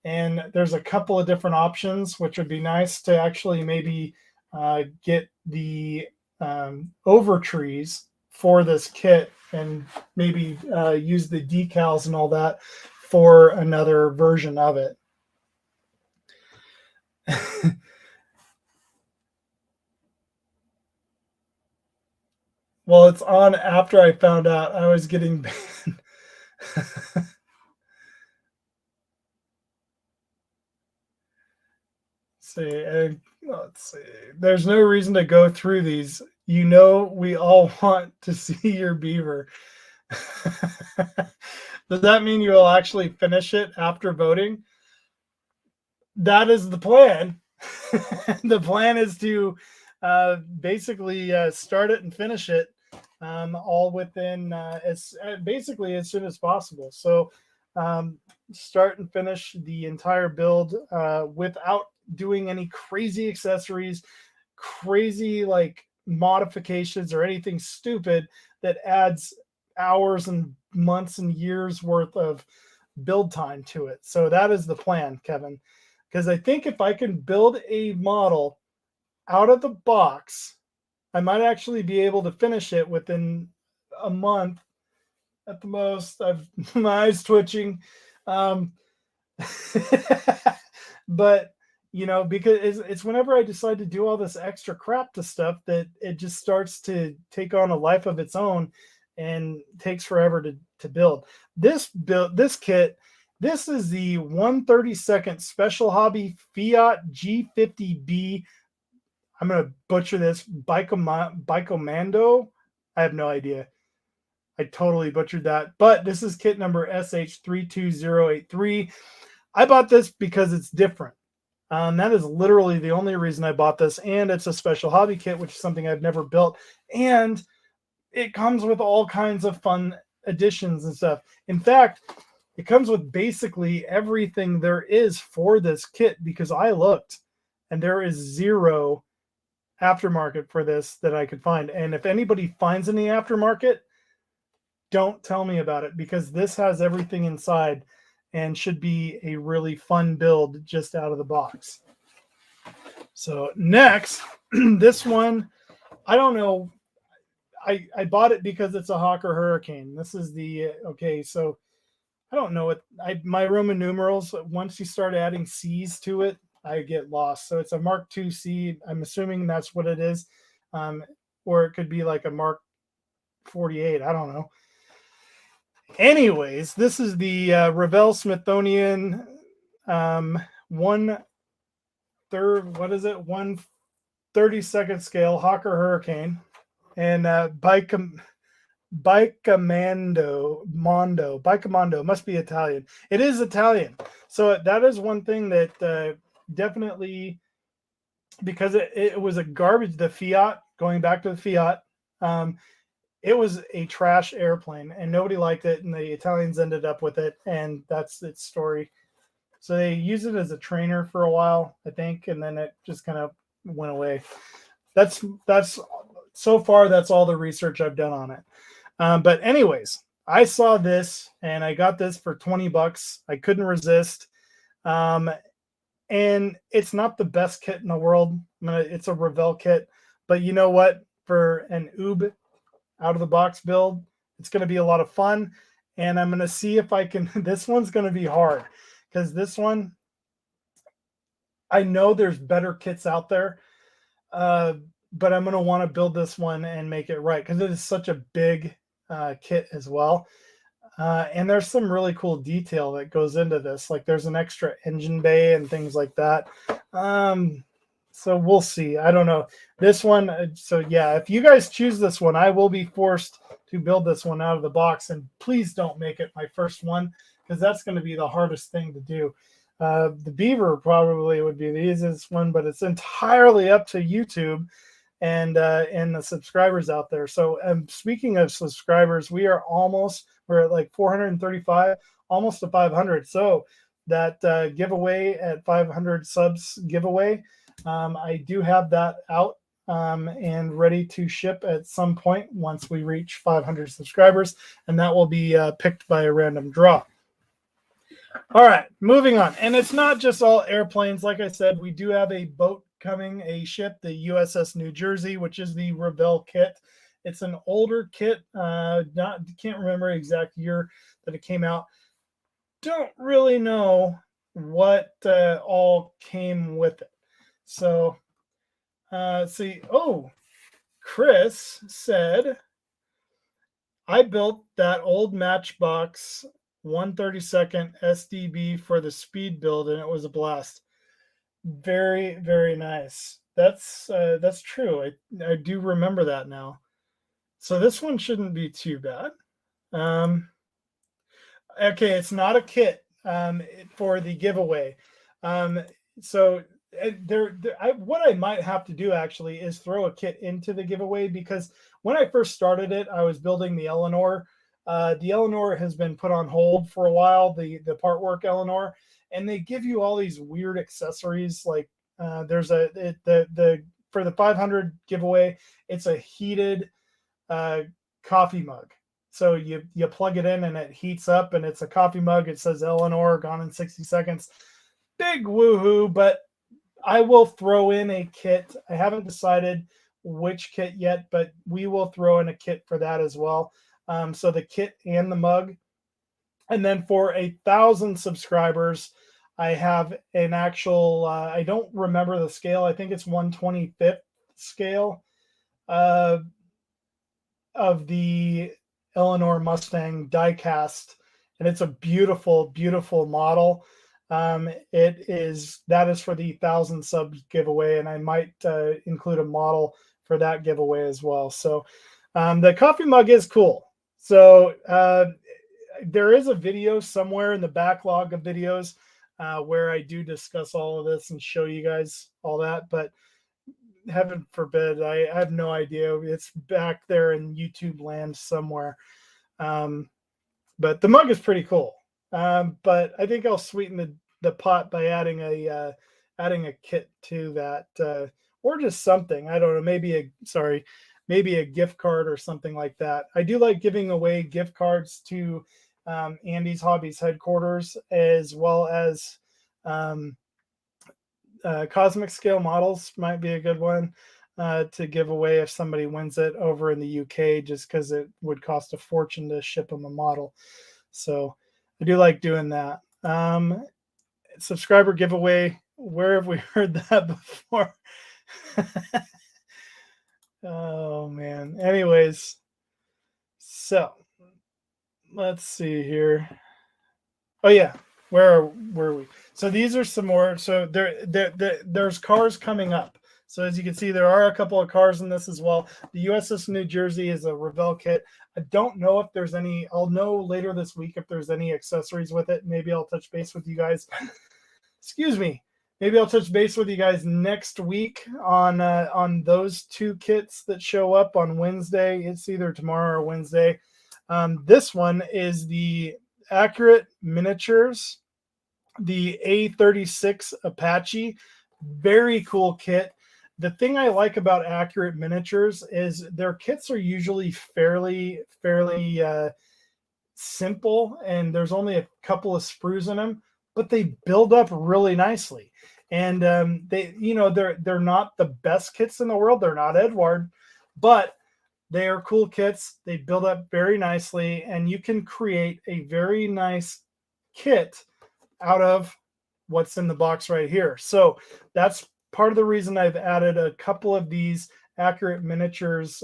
And there's a couple of different options, which would be nice to actually maybe get the over trees for this kit, and maybe use the decals and all that for another version of it. Well, it's on after I found out I was getting banned. Let's see. There's no reason to go through these. You know, we all want to see your beaver. Does that mean you will actually finish it after voting? That is the plan. The plan is to basically start it and finish it all within basically as soon as possible. So start and finish the entire build without doing any crazy accessories, crazy like modifications, or anything stupid that adds hours and months and years worth of build time to it. So that is the plan, Kevin, because I think if I can build a model out of the box, I might actually be able to finish it within a month at the most. I've my eyes twitching. But you know, because it's whenever I decide to do all this extra crap to stuff that it just starts to take on a life of its own and takes forever to build. This kit, this is the 132nd Special Hobby Fiat G50B I'm going to butcher this, Bicomando. I have no idea. I totally butchered that. But this is kit number SH32083. I bought this because it's different. That is literally the only reason I bought this. And it's a special hobby kit, which is something I've never built. And it comes with all kinds of fun additions and stuff. In fact, it comes with basically everything there is for this kit, because I looked and there is zero aftermarket for this that I could find. And if anybody finds any aftermarket, don't tell me about it, because this has everything inside and should be a really fun build just out of the box. So next, this one, I don't know. I bought it because it's a Hawker Hurricane. This is the, okay, so I don't know what, my Roman numerals, once you start adding C's to it, I get lost. So it's a Mark II C. I'm assuming that's what it is. Or it could be like a Mark 48. I don't know. Anyways, this is the Revell Smithsonian 1/3, what is it? 1/32 scale Hawker Hurricane. And Bicomando must be Italian. It is Italian. So that is one thing that definitely, because it was a garbage, the Fiat, going back to the Fiat, it was a trash airplane and nobody liked it, and the Italians ended up with it, and that's its story. So they used it as a trainer for a while, I think, and then it just kind of went away. That's so far, that's all the research I've done on it. But anyways, I saw this and I got this for $20. I couldn't resist. And it's not the best kit in the world. It's a Revell kit, but you know what? For an oob out of the box build, it's going to be a lot of fun. And I'm going to see if I can, this one's going to be hard, because this one, I know there's better kits out there. But I'm going to want to build this one and make it right, because it is such a big kit as well. And there's some really cool detail that goes into this. Like there's an extra engine bay and things like that. So we'll see. I don't know. This one, so yeah, if you guys choose this one, I will be forced to build this one out of the box. And please don't make it my first one, because that's going to be the hardest thing to do. The Beaver probably would be the easiest one, but it's entirely up to YouTube and the subscribers out there. So speaking of subscribers, we're at like 435, almost to 500. So that giveaway at 500 subs giveaway, I do have that out and ready to ship at some point once we reach 500 subscribers, and that will be picked by a random draw. All right, moving on. And it's not just all airplanes. Like I said, we do have a boat coming, a ship, the USS New Jersey, which is the Revell kit. It's an older kit. Can't remember exact year that it came out. Don't really know what all came with it. So see. Oh, Chris said, I built that old Matchbox 1/32 SDB for the speed build, and it was a blast. Very, very nice. That's true. I do remember that now. So this one shouldn't be too bad. Okay, it's not a kit for the giveaway. So what I might have to do actually is throw a kit into the giveaway, because when I first started it, I was building the Eleanor. The Eleanor has been put on hold for a while, the part work Eleanor, and they give you all these weird accessories. Like there's for the 500 giveaway, it's a heated coffee mug. So you plug it in and it heats up, and it's a coffee mug. It says Eleanor, gone in 60 seconds. Big woohoo, but I will throw in a kit. I haven't decided which kit yet, but we will throw in a kit for that as well. So the kit and the mug. And then for 1,000 subscribers, I have an actual, I don't remember the scale. I think it's 1/25th scale of the Eleanor Mustang diecast. And it's a beautiful, beautiful model. that is for the 1,000 subs giveaway, and I might include a model for that giveaway as well. So the coffee mug is cool. So there is a video somewhere in the backlog of videos where I do discuss all of this and show you guys all that, but heaven forbid, I have no idea. It's back there in YouTube land somewhere. But the mug is pretty cool. But I think I'll sweeten the pot by adding a kit to that, or just something. I don't know. Maybe a gift card or something like that. I do like giving away gift cards to Andy's Hobbies headquarters, as well as Cosmic Scale models might be a good one to give away if somebody wins it over in the UK, just because it would cost a fortune to ship them a model. So I do like doing that. Subscriber giveaway. Where have we heard that before? Oh man. Anyways, so let's see here. Oh yeah, where were we? So these are some more. So there's cars coming up. So as you can see, there are a couple of cars in this as well. The USS New Jersey is a Revell kit. I don't know if there's any. I'll know later this week if there's any accessories with it. Maybe I'll touch base with you guys. Excuse me. Maybe I'll touch base with you guys next week on those two kits that show up on Wednesday. It's either tomorrow or Wednesday. This one is the Accurate Miniatures, the A36 Apache. Very cool kit. The thing I like about Accurate Miniatures is their kits are usually fairly simple, and there's only a couple of sprues in them, but they build up really nicely. And they're not the best kits in the world. They're not Edward, but they are cool kits. They build up very nicely, and you can create a very nice kit out of what's in the box right here. So that's part of the reason I've added a couple of these Accurate Miniatures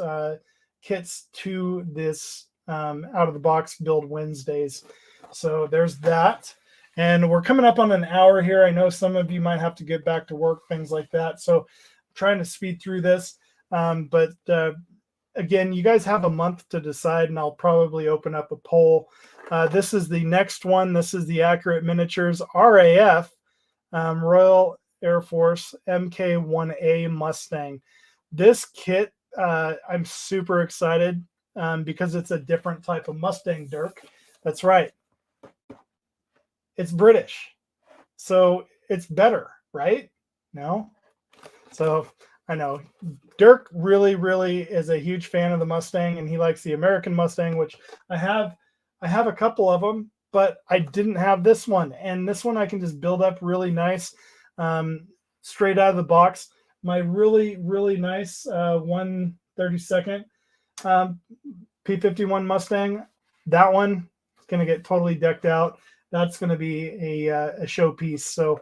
kits to this out of the box build Wednesdays. So there's that. And we're coming up on an hour here. I know some of you might have to get back to work, things like that. So I'm trying to speed through this. But again, you guys have a month to decide, and I'll probably open up a poll. This is the next one. This is the Accurate Miniatures RAF Royal Air Force MK1A Mustang. This kit, I'm super excited because it's a different type of Mustang, Dirk. That's right. It's British, so it's better, right? No? So I know Dirk really is a huge fan of the Mustang, and he likes the American Mustang, which I have a couple of them, but I didn't have this one. And this one I can just build up really nice straight out of the box. My really nice 132nd P51 Mustang, that one is going to get totally decked out. That's going to be a showpiece. So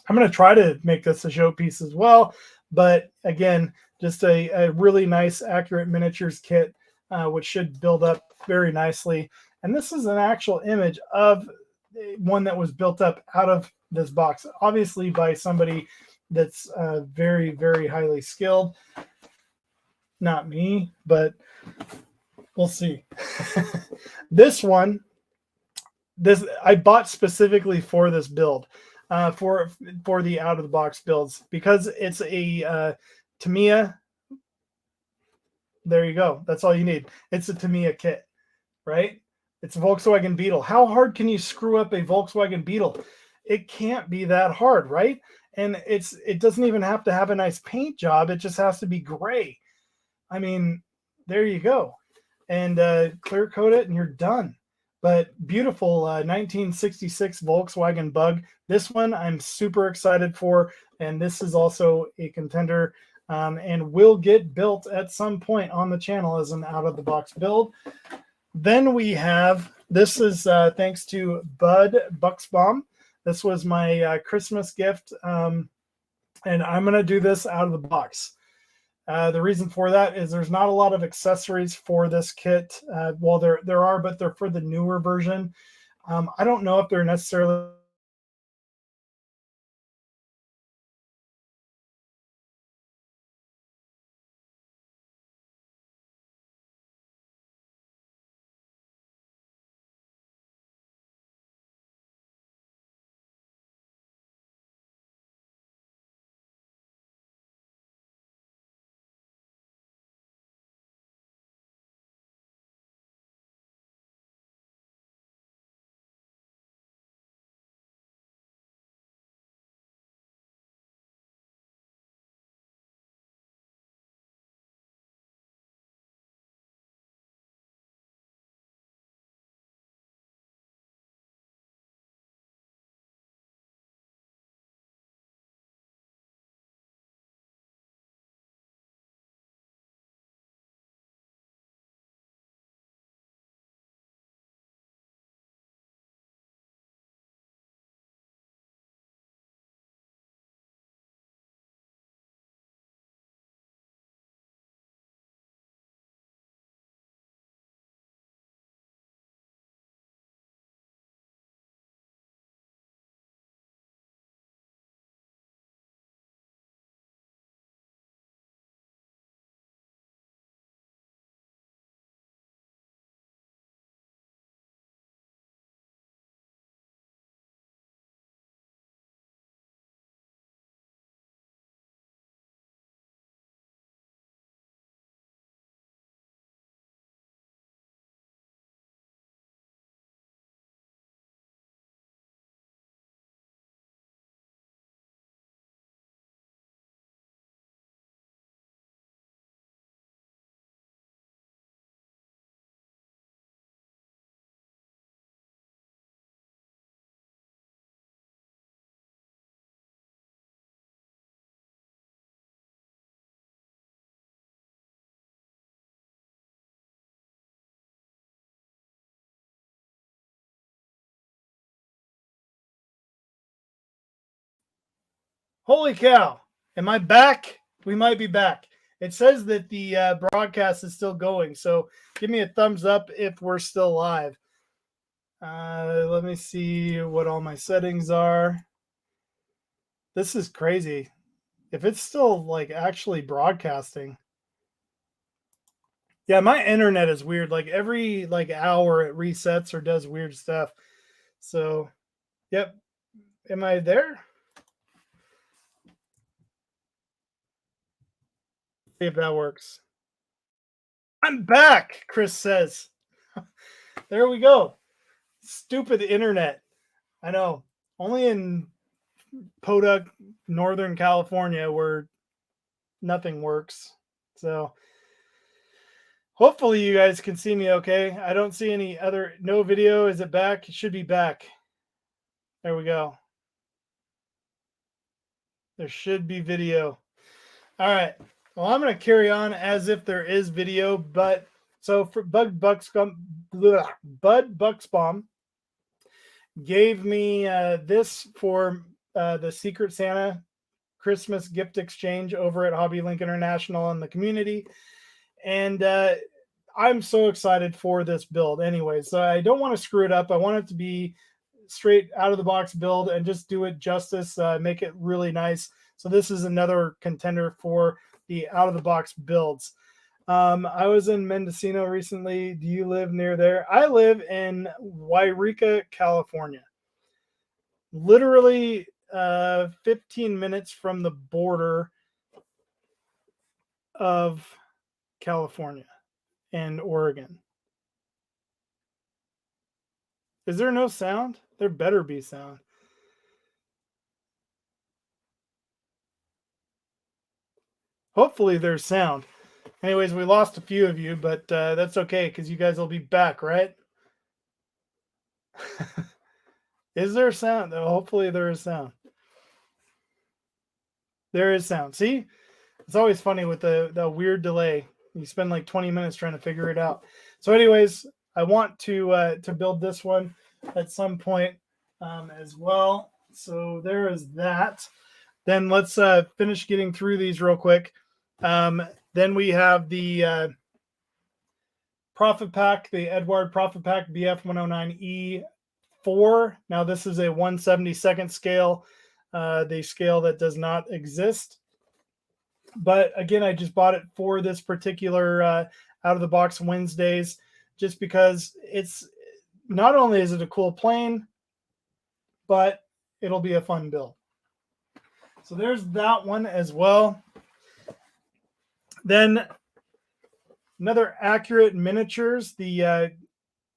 I'm going to try to make this a showpiece as well. But again, just a really nice Accurate Miniatures kit, which should build up very nicely. And this is an actual image of one that was built up out of this box, obviously by somebody that's very highly skilled. Not me, but we'll see. This one, I bought specifically for this build, for the out of the box builds, because it's a Tamiya. There you go. That's all you need. It's a Tamiya kit, right? It's a Volkswagen Beetle. How hard can you screw up a Volkswagen Beetle? It can't be that hard, right? And it doesn't even have to have a nice paint job. It just has to be gray. I mean, there you go. And clear coat it and you're done. But beautiful 1966 Volkswagen Bug. This one I'm super excited for, and this is also a contender and will get built at some point on the channel as an out-of-the-box build. Then we have, this is thanks to Bud Buxbaum. This was my Christmas gift, and I'm going to do this out of the box. The reason for that is there's not a lot of accessories for this kit. Well, there are, but they're for the newer version. I don't know if they're necessarily Holy cow. Am I back? We might be back. It says that the broadcast is still going. So give me a thumbs up if we're still live. Let me see what all my settings are. This is crazy. If it's still like actually broadcasting. Yeah, my internet is weird. Like every like hour it resets or does weird stuff. So, yep. Am I there? See if that works. I'm back, Chris says. There we go. Stupid internet. I know. Only in Podunk, Northern California, where nothing works. So hopefully you guys can see me okay. I don't see any other. No video. Is it back? It should be back. There we go. There should be video. All right. Well, I'm going to carry on as if there is video, but so for Bud Bucksbaum gave me this for the Secret Santa Christmas gift exchange over at Hobby Link International in the community. And I'm so excited for this build anyway. So I don't want to screw it up. I want it to be straight out of the box build and just do it justice, make it really nice. So this is another contender for the out of the box builds. I was in Mendocino recently. Do you live near there? I live in Yreka, California. Literally 15 minutes from the border of California and Oregon. Is there no sound? There better be sound. Hopefully there's sound. Anyways, we lost a few of you, but that's okay because you guys will be back, right? Is there sound? Oh, hopefully there is sound. There is sound. See? It's always funny with the weird delay. You spend like 20 minutes trying to figure it out. So anyways, I want to build this one at some point as well. So there is that. Then let's finish getting through these real quick. Then we have the Profit Pack, the Edward Profit Pack BF109E4. Now this is a 1/72nd scale, the scale that does not exist. But again, I just bought it for this particular out of the box Wednesdays, just because it's not only is it a cool plane, but it'll be a fun build. So there's that one as well. Then another Accurate Miniatures, the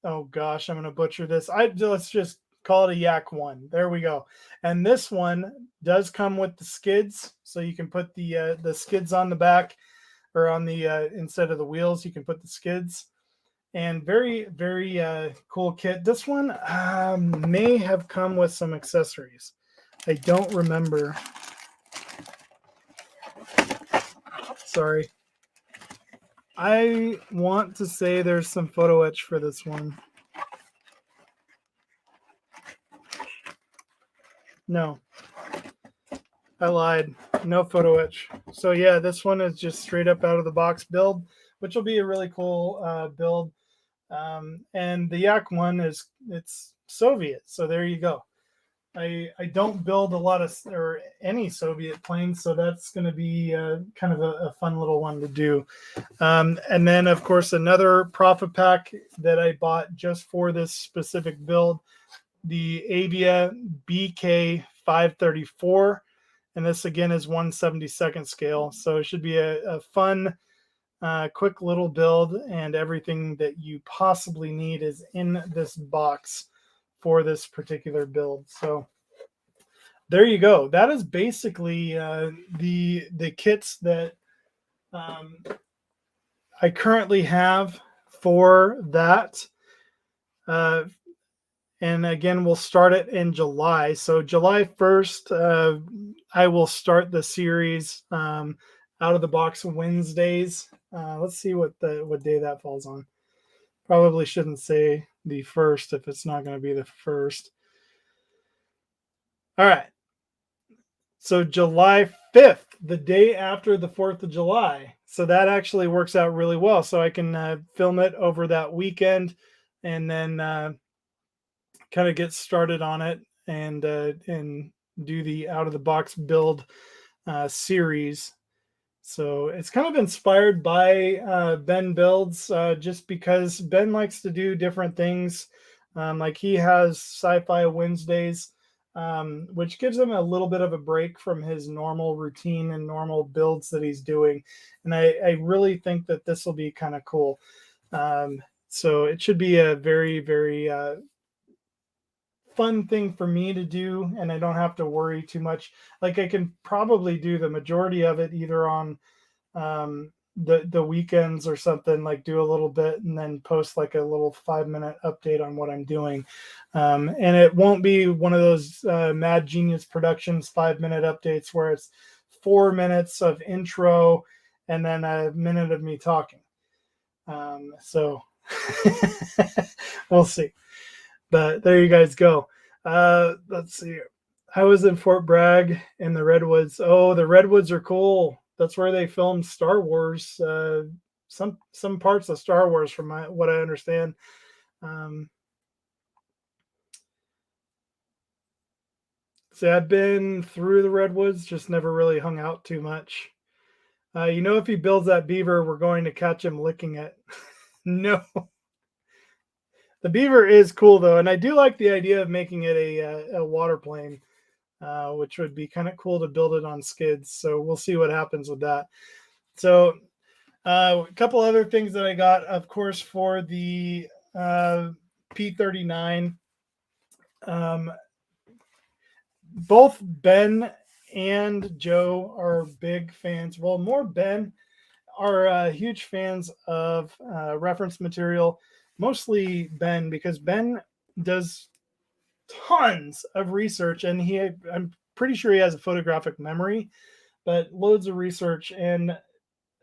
oh gosh, I'm gonna butcher this. Let's just call it a Yak one. There we go. And this one does come with the skids, so you can put the skids on the back, or on the instead of the wheels, you can put the skids. And very, very cool kit. This one may have come with some accessories. I don't remember. Sorry. I want to say there's some photo etch for this one. No. I lied. No photo etch. So yeah, this one is just straight up out of the box build, which will be a really cool build. And the Yak one it's Soviet. So there you go. I don't build a lot of or any Soviet planes, so that's going to be kind of a fun little one to do. And then, of course, another Profit Pack that I bought just for this specific build, the Avia BK534. And this, again, is 1/72nd scale. So it should be a fun, quick little build. And everything that you possibly need is in this box for this particular build. So there you go. That is basically the kits that I currently have for that. And again, we'll start it in July. So July 1st, I will start the series out of the box Wednesdays. Let's see what day that falls on. Probably shouldn't say the first if it's not going to be the first. All right. So July 5th, the day after the 4th of July. So that actually works out really well. So I can film it over that weekend and then kind of get started on it and do the out of the box build series. So it's kind of inspired by Ben Builds, just because Ben likes to do different things. Like he has Sci-Fi Wednesdays, which gives him a little bit of a break from his normal routine and normal builds that he's doing. And I really think that this will be kind of cool. So it should be a very, very fun thing for me to do, and I don't have to worry too much. Like I can probably do the majority of it either on the weekends or something, like do a little bit and then post like a little 5-minute update on what I'm doing. And it won't be one of those Mad Genius Productions 5-minute updates where it's 4 minutes of intro and then a minute of me talking. So we'll see. But there you guys go. Let's see. I was in Fort Bragg in the Redwoods. Oh, the Redwoods are cool. That's where they filmed Star Wars. Some parts of Star Wars, from what I understand. So I've been through the Redwoods, just never really hung out too much. If he builds that beaver, we're going to catch him licking it. No. The beaver is cool though, and I do like the idea of making it a water plane, which would be kind of cool to build it on skids. So we'll see what happens with that. So a couple other things that I got, of course, for the P39. Both Ben and Joe are big fans. Well, more Ben are huge fans of reference material. Mostly Ben, because Ben does tons of research, and I'm pretty sure he has a photographic memory, but loads of research. And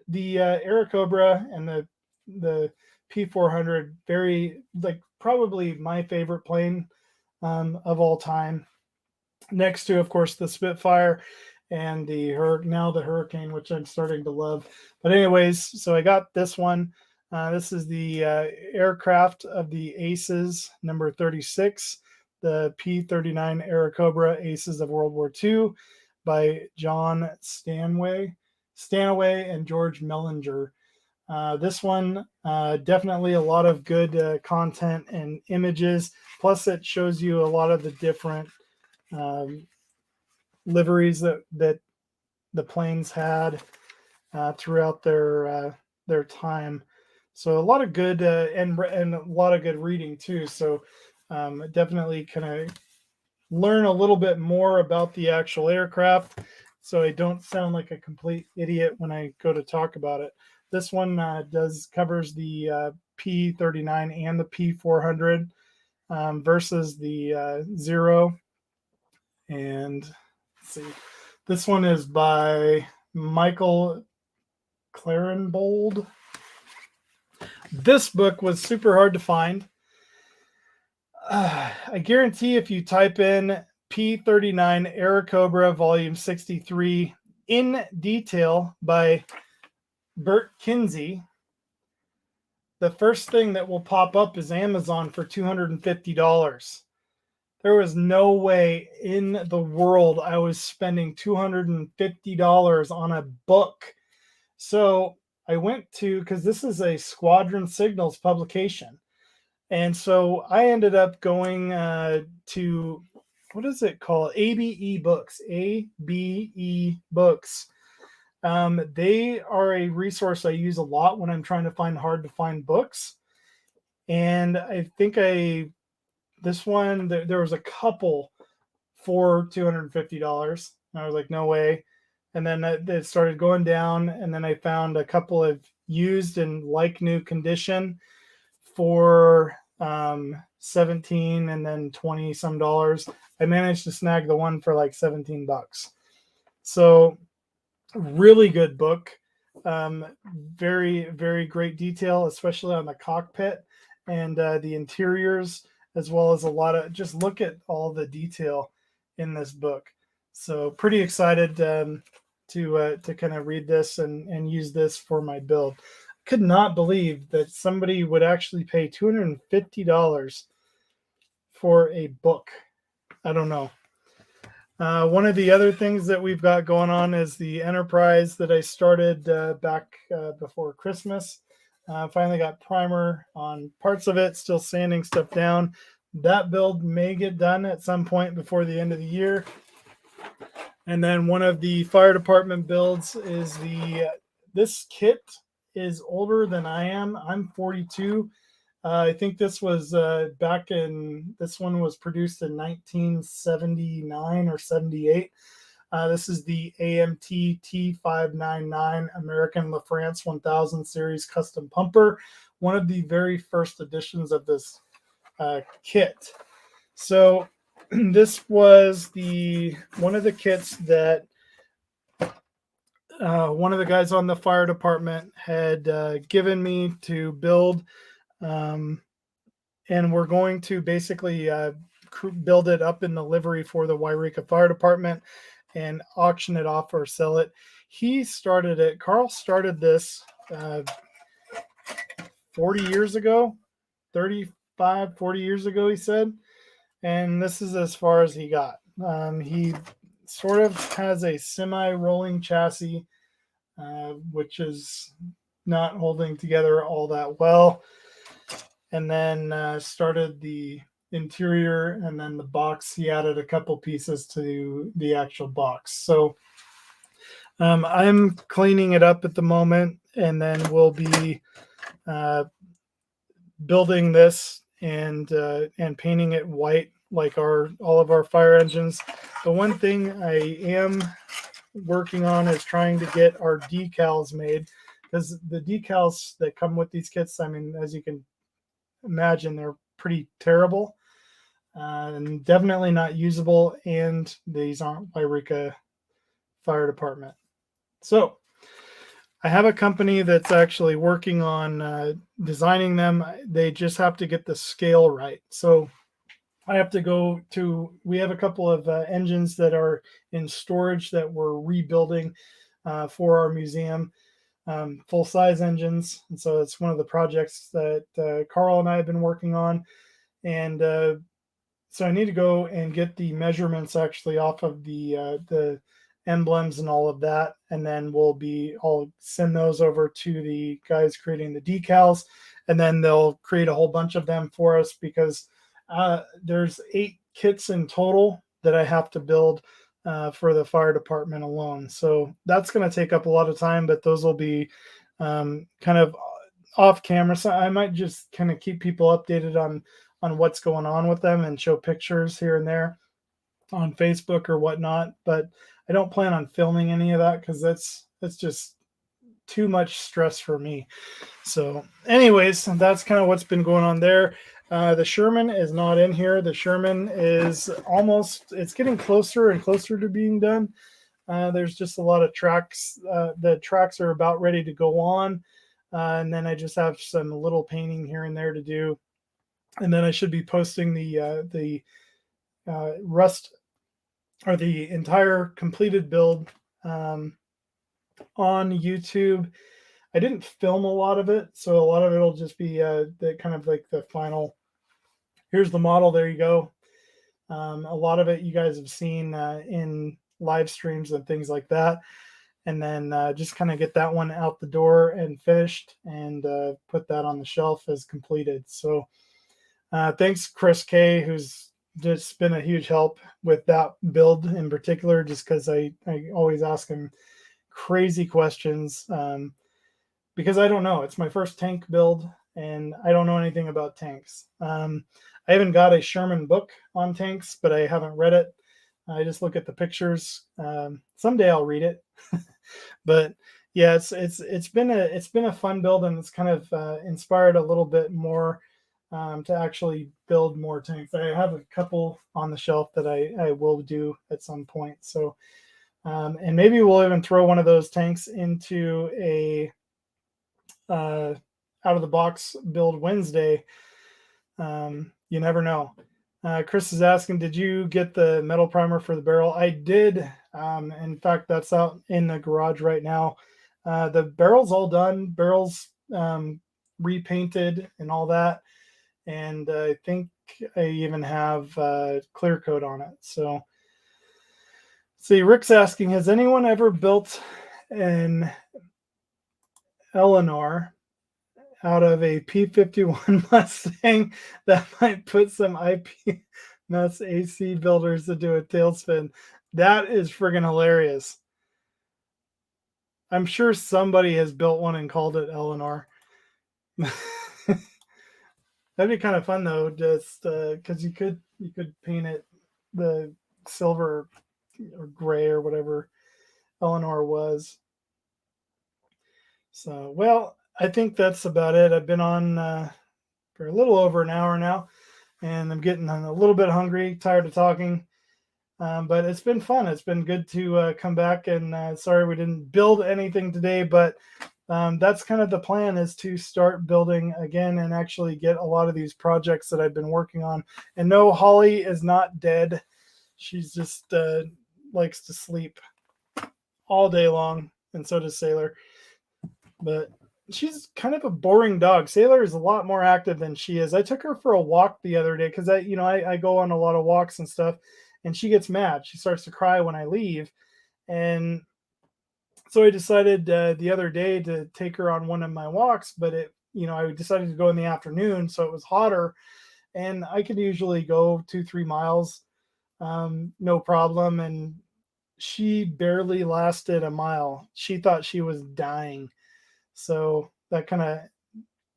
the Yreka and the P400, very, like, probably my favorite plane of all time. Next to, of course, the Spitfire and the Hurricane, which I'm starting to love. But anyways, so I got this one. This is the aircraft of the Aces, number 36, the P-39 Yreka Aces of World War II by John Stanway and George Mellinger. This one, definitely a lot of good content and images. Plus, it shows you a lot of the different liveries that the planes had throughout their time. So a lot of good and a lot of good reading too. So definitely kind of learn a little bit more about the actual aircraft, so I don't sound like a complete idiot when I go to talk about it. This one covers the P39 and the P400 versus the Zero. And let's see, this one is by Michael Clarenbold. This book was super hard to find. I guarantee if you type in P39 Yreka Volume 63 in detail by Bert Kinsey, the first thing that will pop up is Amazon for $250. There was no way in the world I was spending $250 on a book. So I went to, because this is a Squadron Signals publication. And so I ended up going to, what is it called? ABE Books. ABE Books. They are a resource I use a lot when I'm trying to find hard to find books. And I think this one, there was a couple for $250. And I was like, no way. And then it started going down. And then I found a couple of used in like new condition for 17 and then 20 some dollars. I managed to snag the one for like $17. So really good book. Very, very great detail, especially on the cockpit and the interiors, as well as a lot of, just look at all the detail in this book. So pretty excited to kind of read this and use this for my build. Could not believe that somebody would actually pay $250 for a book. I don't know. One of the other things that we've got going on is the enterprise that I started back before Christmas. Finally got primer on parts of it, still sanding stuff down. That build may get done at some point before the end of the year. And then one of the fire department builds is this kit is older than I am. I'm 42. I think this was this one was produced in 1979 or 78. This is the AMT T599 American LaFrance 1000 series custom pumper, one of the very first editions of this kit. So this was one of the kits that one of the guys on the fire department had given me to build. And we're going to basically build it up in the livery for the Yreka Fire Department and auction it off or sell it. Carl started this 40 years ago, 35, 40 years ago, he said. And this is as far as he got. He sort of has a semi-rolling chassis, which is not holding together all that well. And then started the interior, and then the box. He added a couple pieces to the actual box. So I'm cleaning it up at the moment, and then we'll be building this and painting it white like all of our fire engines. The one thing I am working on is trying to get our decals made, because the decals that come with these kits, I mean, as you can imagine, they're pretty terrible and definitely not usable, and these aren't Yreka Fire Department. So I have a company that's actually working on designing them. They just have to get the scale right. So I have to we have a couple of engines that are in storage that we're rebuilding for our museum. Full-size engines, and so it's one of the projects that Carl and I have been working on, and so I need to go and get the measurements actually off of the emblems and all of that, and then I'll send those over to the guys creating the decals, and then they'll create a whole bunch of them for us, because there's 8 kits in total that I have to build for the fire department alone. So that's going to take up a lot of time, but those will be kind of off camera. So I might just kind of keep people updated on what's going on with them and show pictures here and there on Facebook or whatnot. But I don't plan on filming any of that, because that's just too much stress for me. So anyways, that's kind of what's been going on there. The Sherman is not in here. The Sherman is it's getting closer and closer to being done. There's just a lot of tracks. The tracks are about ready to go on. And then I just have some little painting here and there to do. And then I should be posting the rust, or the entire completed build on YouTube. I didn't film a lot of it, so a lot of it will just be the kind of like the final. Here's the model. There you go. A lot of it you guys have seen in live streams and things like that. And then just kind of get that one out the door and finished, and put that on the shelf as completed. So thanks, Chris K, who's just been a huge help with that build in particular, just because I always ask him crazy questions. Because I don't know. It's my first tank build, and I don't know anything about tanks. I haven't got a Sherman book on tanks, but I haven't read it. I just look at the pictures. Someday I'll read it. But yeah, it's been a fun build, and it's kind of inspired a little bit more to actually build more tanks. I have a couple on the shelf that I will do at some point. So and maybe we'll even throw one of those tanks into a out of the box build Wednesday. You never know. Chris is asking, did you get the metal primer for the barrel? I did. In fact, that's out in the garage right now. The barrel's all done. Barrel's repainted and all that. And I think I even have clear coat on it. So, see, Rick's asking, has anyone ever built an Eleanor out of a P-51 Mustang that might put some IPMS AC builders into a tailspin? That is friggin' hilarious. I'm sure somebody has built one and called it Eleanor. That'd be kind of fun though, just because you could paint it the silver or gray or whatever Eleanor was. So, well, I think that's about it. I've been on for a little over an hour now, and I'm getting a little bit hungry, tired of talking. But it's been fun. It's been good to come back, and sorry we didn't build anything today, but that's kind of the plan, is to start building again and actually get a lot of these projects that I've been working on. And no, Holly is not dead. She's just likes to sleep all day long, and so does Sailor. But she's kind of a boring dog. Sailor is a lot more active than she is. I took her for a walk the other day because I go on a lot of walks and stuff, and she gets mad. She starts to cry when I leave. And so I decided the other day to take her on one of my walks, but I decided to go in the afternoon, so it was hotter, and I could usually go 2-3 miles, no problem. And she barely lasted a mile. She thought she was dying. So that kind of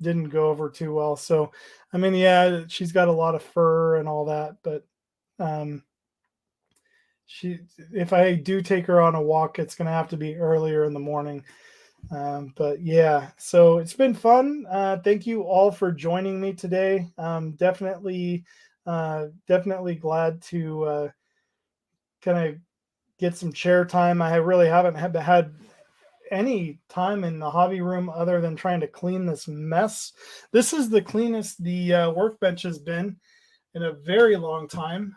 didn't go over too well. So, I mean, yeah, she's got a lot of fur and all that, but if I do take her on a walk, it's going to have to be earlier in the morning. But yeah, so it's been fun. Thank you all for joining me today. Definitely glad to kind of get some chair time. I really haven't had any time in the hobby room other than trying to clean this mess. This is the cleanest the workbench has been in a very long time.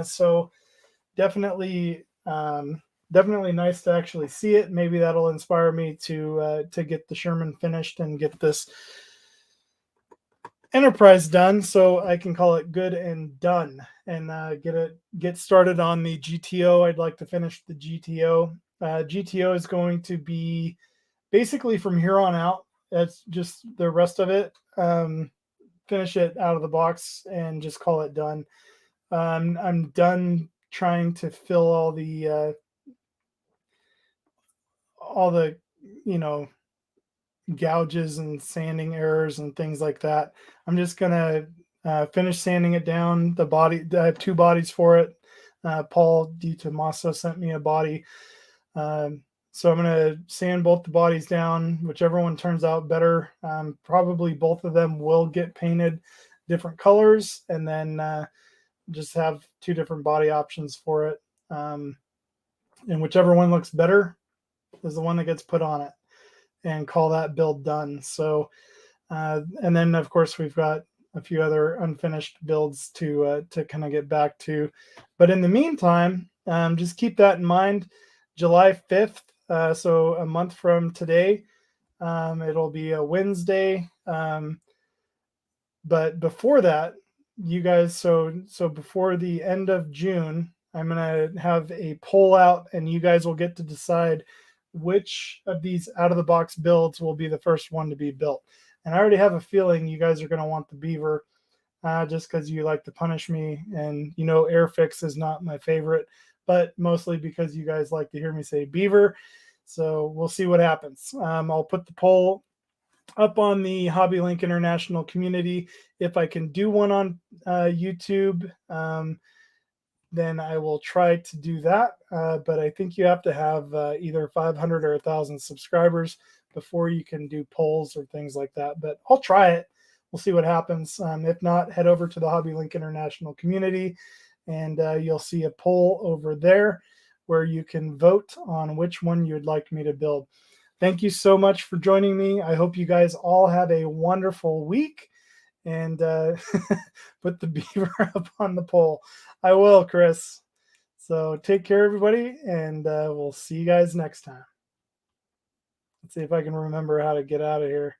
So definitely nice to actually see it. Maybe that'll inspire me to get the Sherman finished and get this Enterprise done, so I can call it good and done, and get started on the GTO. I'd like to finish the GTO. GTO is going to be basically from here on out. That's just the rest of it. Finish it out of the box and just call it done. I'm done trying to fill all the gouges and sanding errors and things like that. I'm just gonna finish sanding it down. The body, I have 2 bodies for it. Paul Di Tommaso sent me a body. So I'm gonna sand both the bodies down, whichever one turns out better. Probably both of them will get painted different colors, and then just have 2 different body options for it. And whichever one looks better is the one that gets put on it, and call that build done. So, and then of course we've got a few other unfinished builds to kind of get back to. But in the meantime, just keep that in mind. July 5th, so a month from today, it'll be a Wednesday. But before that, you guys, so before the end of June, I'm going to have a poll out, and you guys will get to decide which of these out-of-the-box builds will be the first one to be built. And I already have a feeling you guys are going to want the beaver, just because you like to punish me, and Airfix is not my favorite, but mostly because you guys like to hear me say beaver. So we'll see what happens. I'll put the poll up on the Hobby Link International community. If I can do one on YouTube, then I will try to do that. But I think you have to have either 500 or 1,000 subscribers before you can do polls or things like that. But I'll try it. We'll see what happens. If not, head over to the Hobby Link International community, and you'll see a poll over there where you can vote on which one you'd like me to build. Thank you so much for joining me. I hope you guys all have a wonderful week, and put the beaver up on the pole. I will, Chris. So take care, everybody, and we'll see you guys next time. Let's see if I can remember how to get out of here.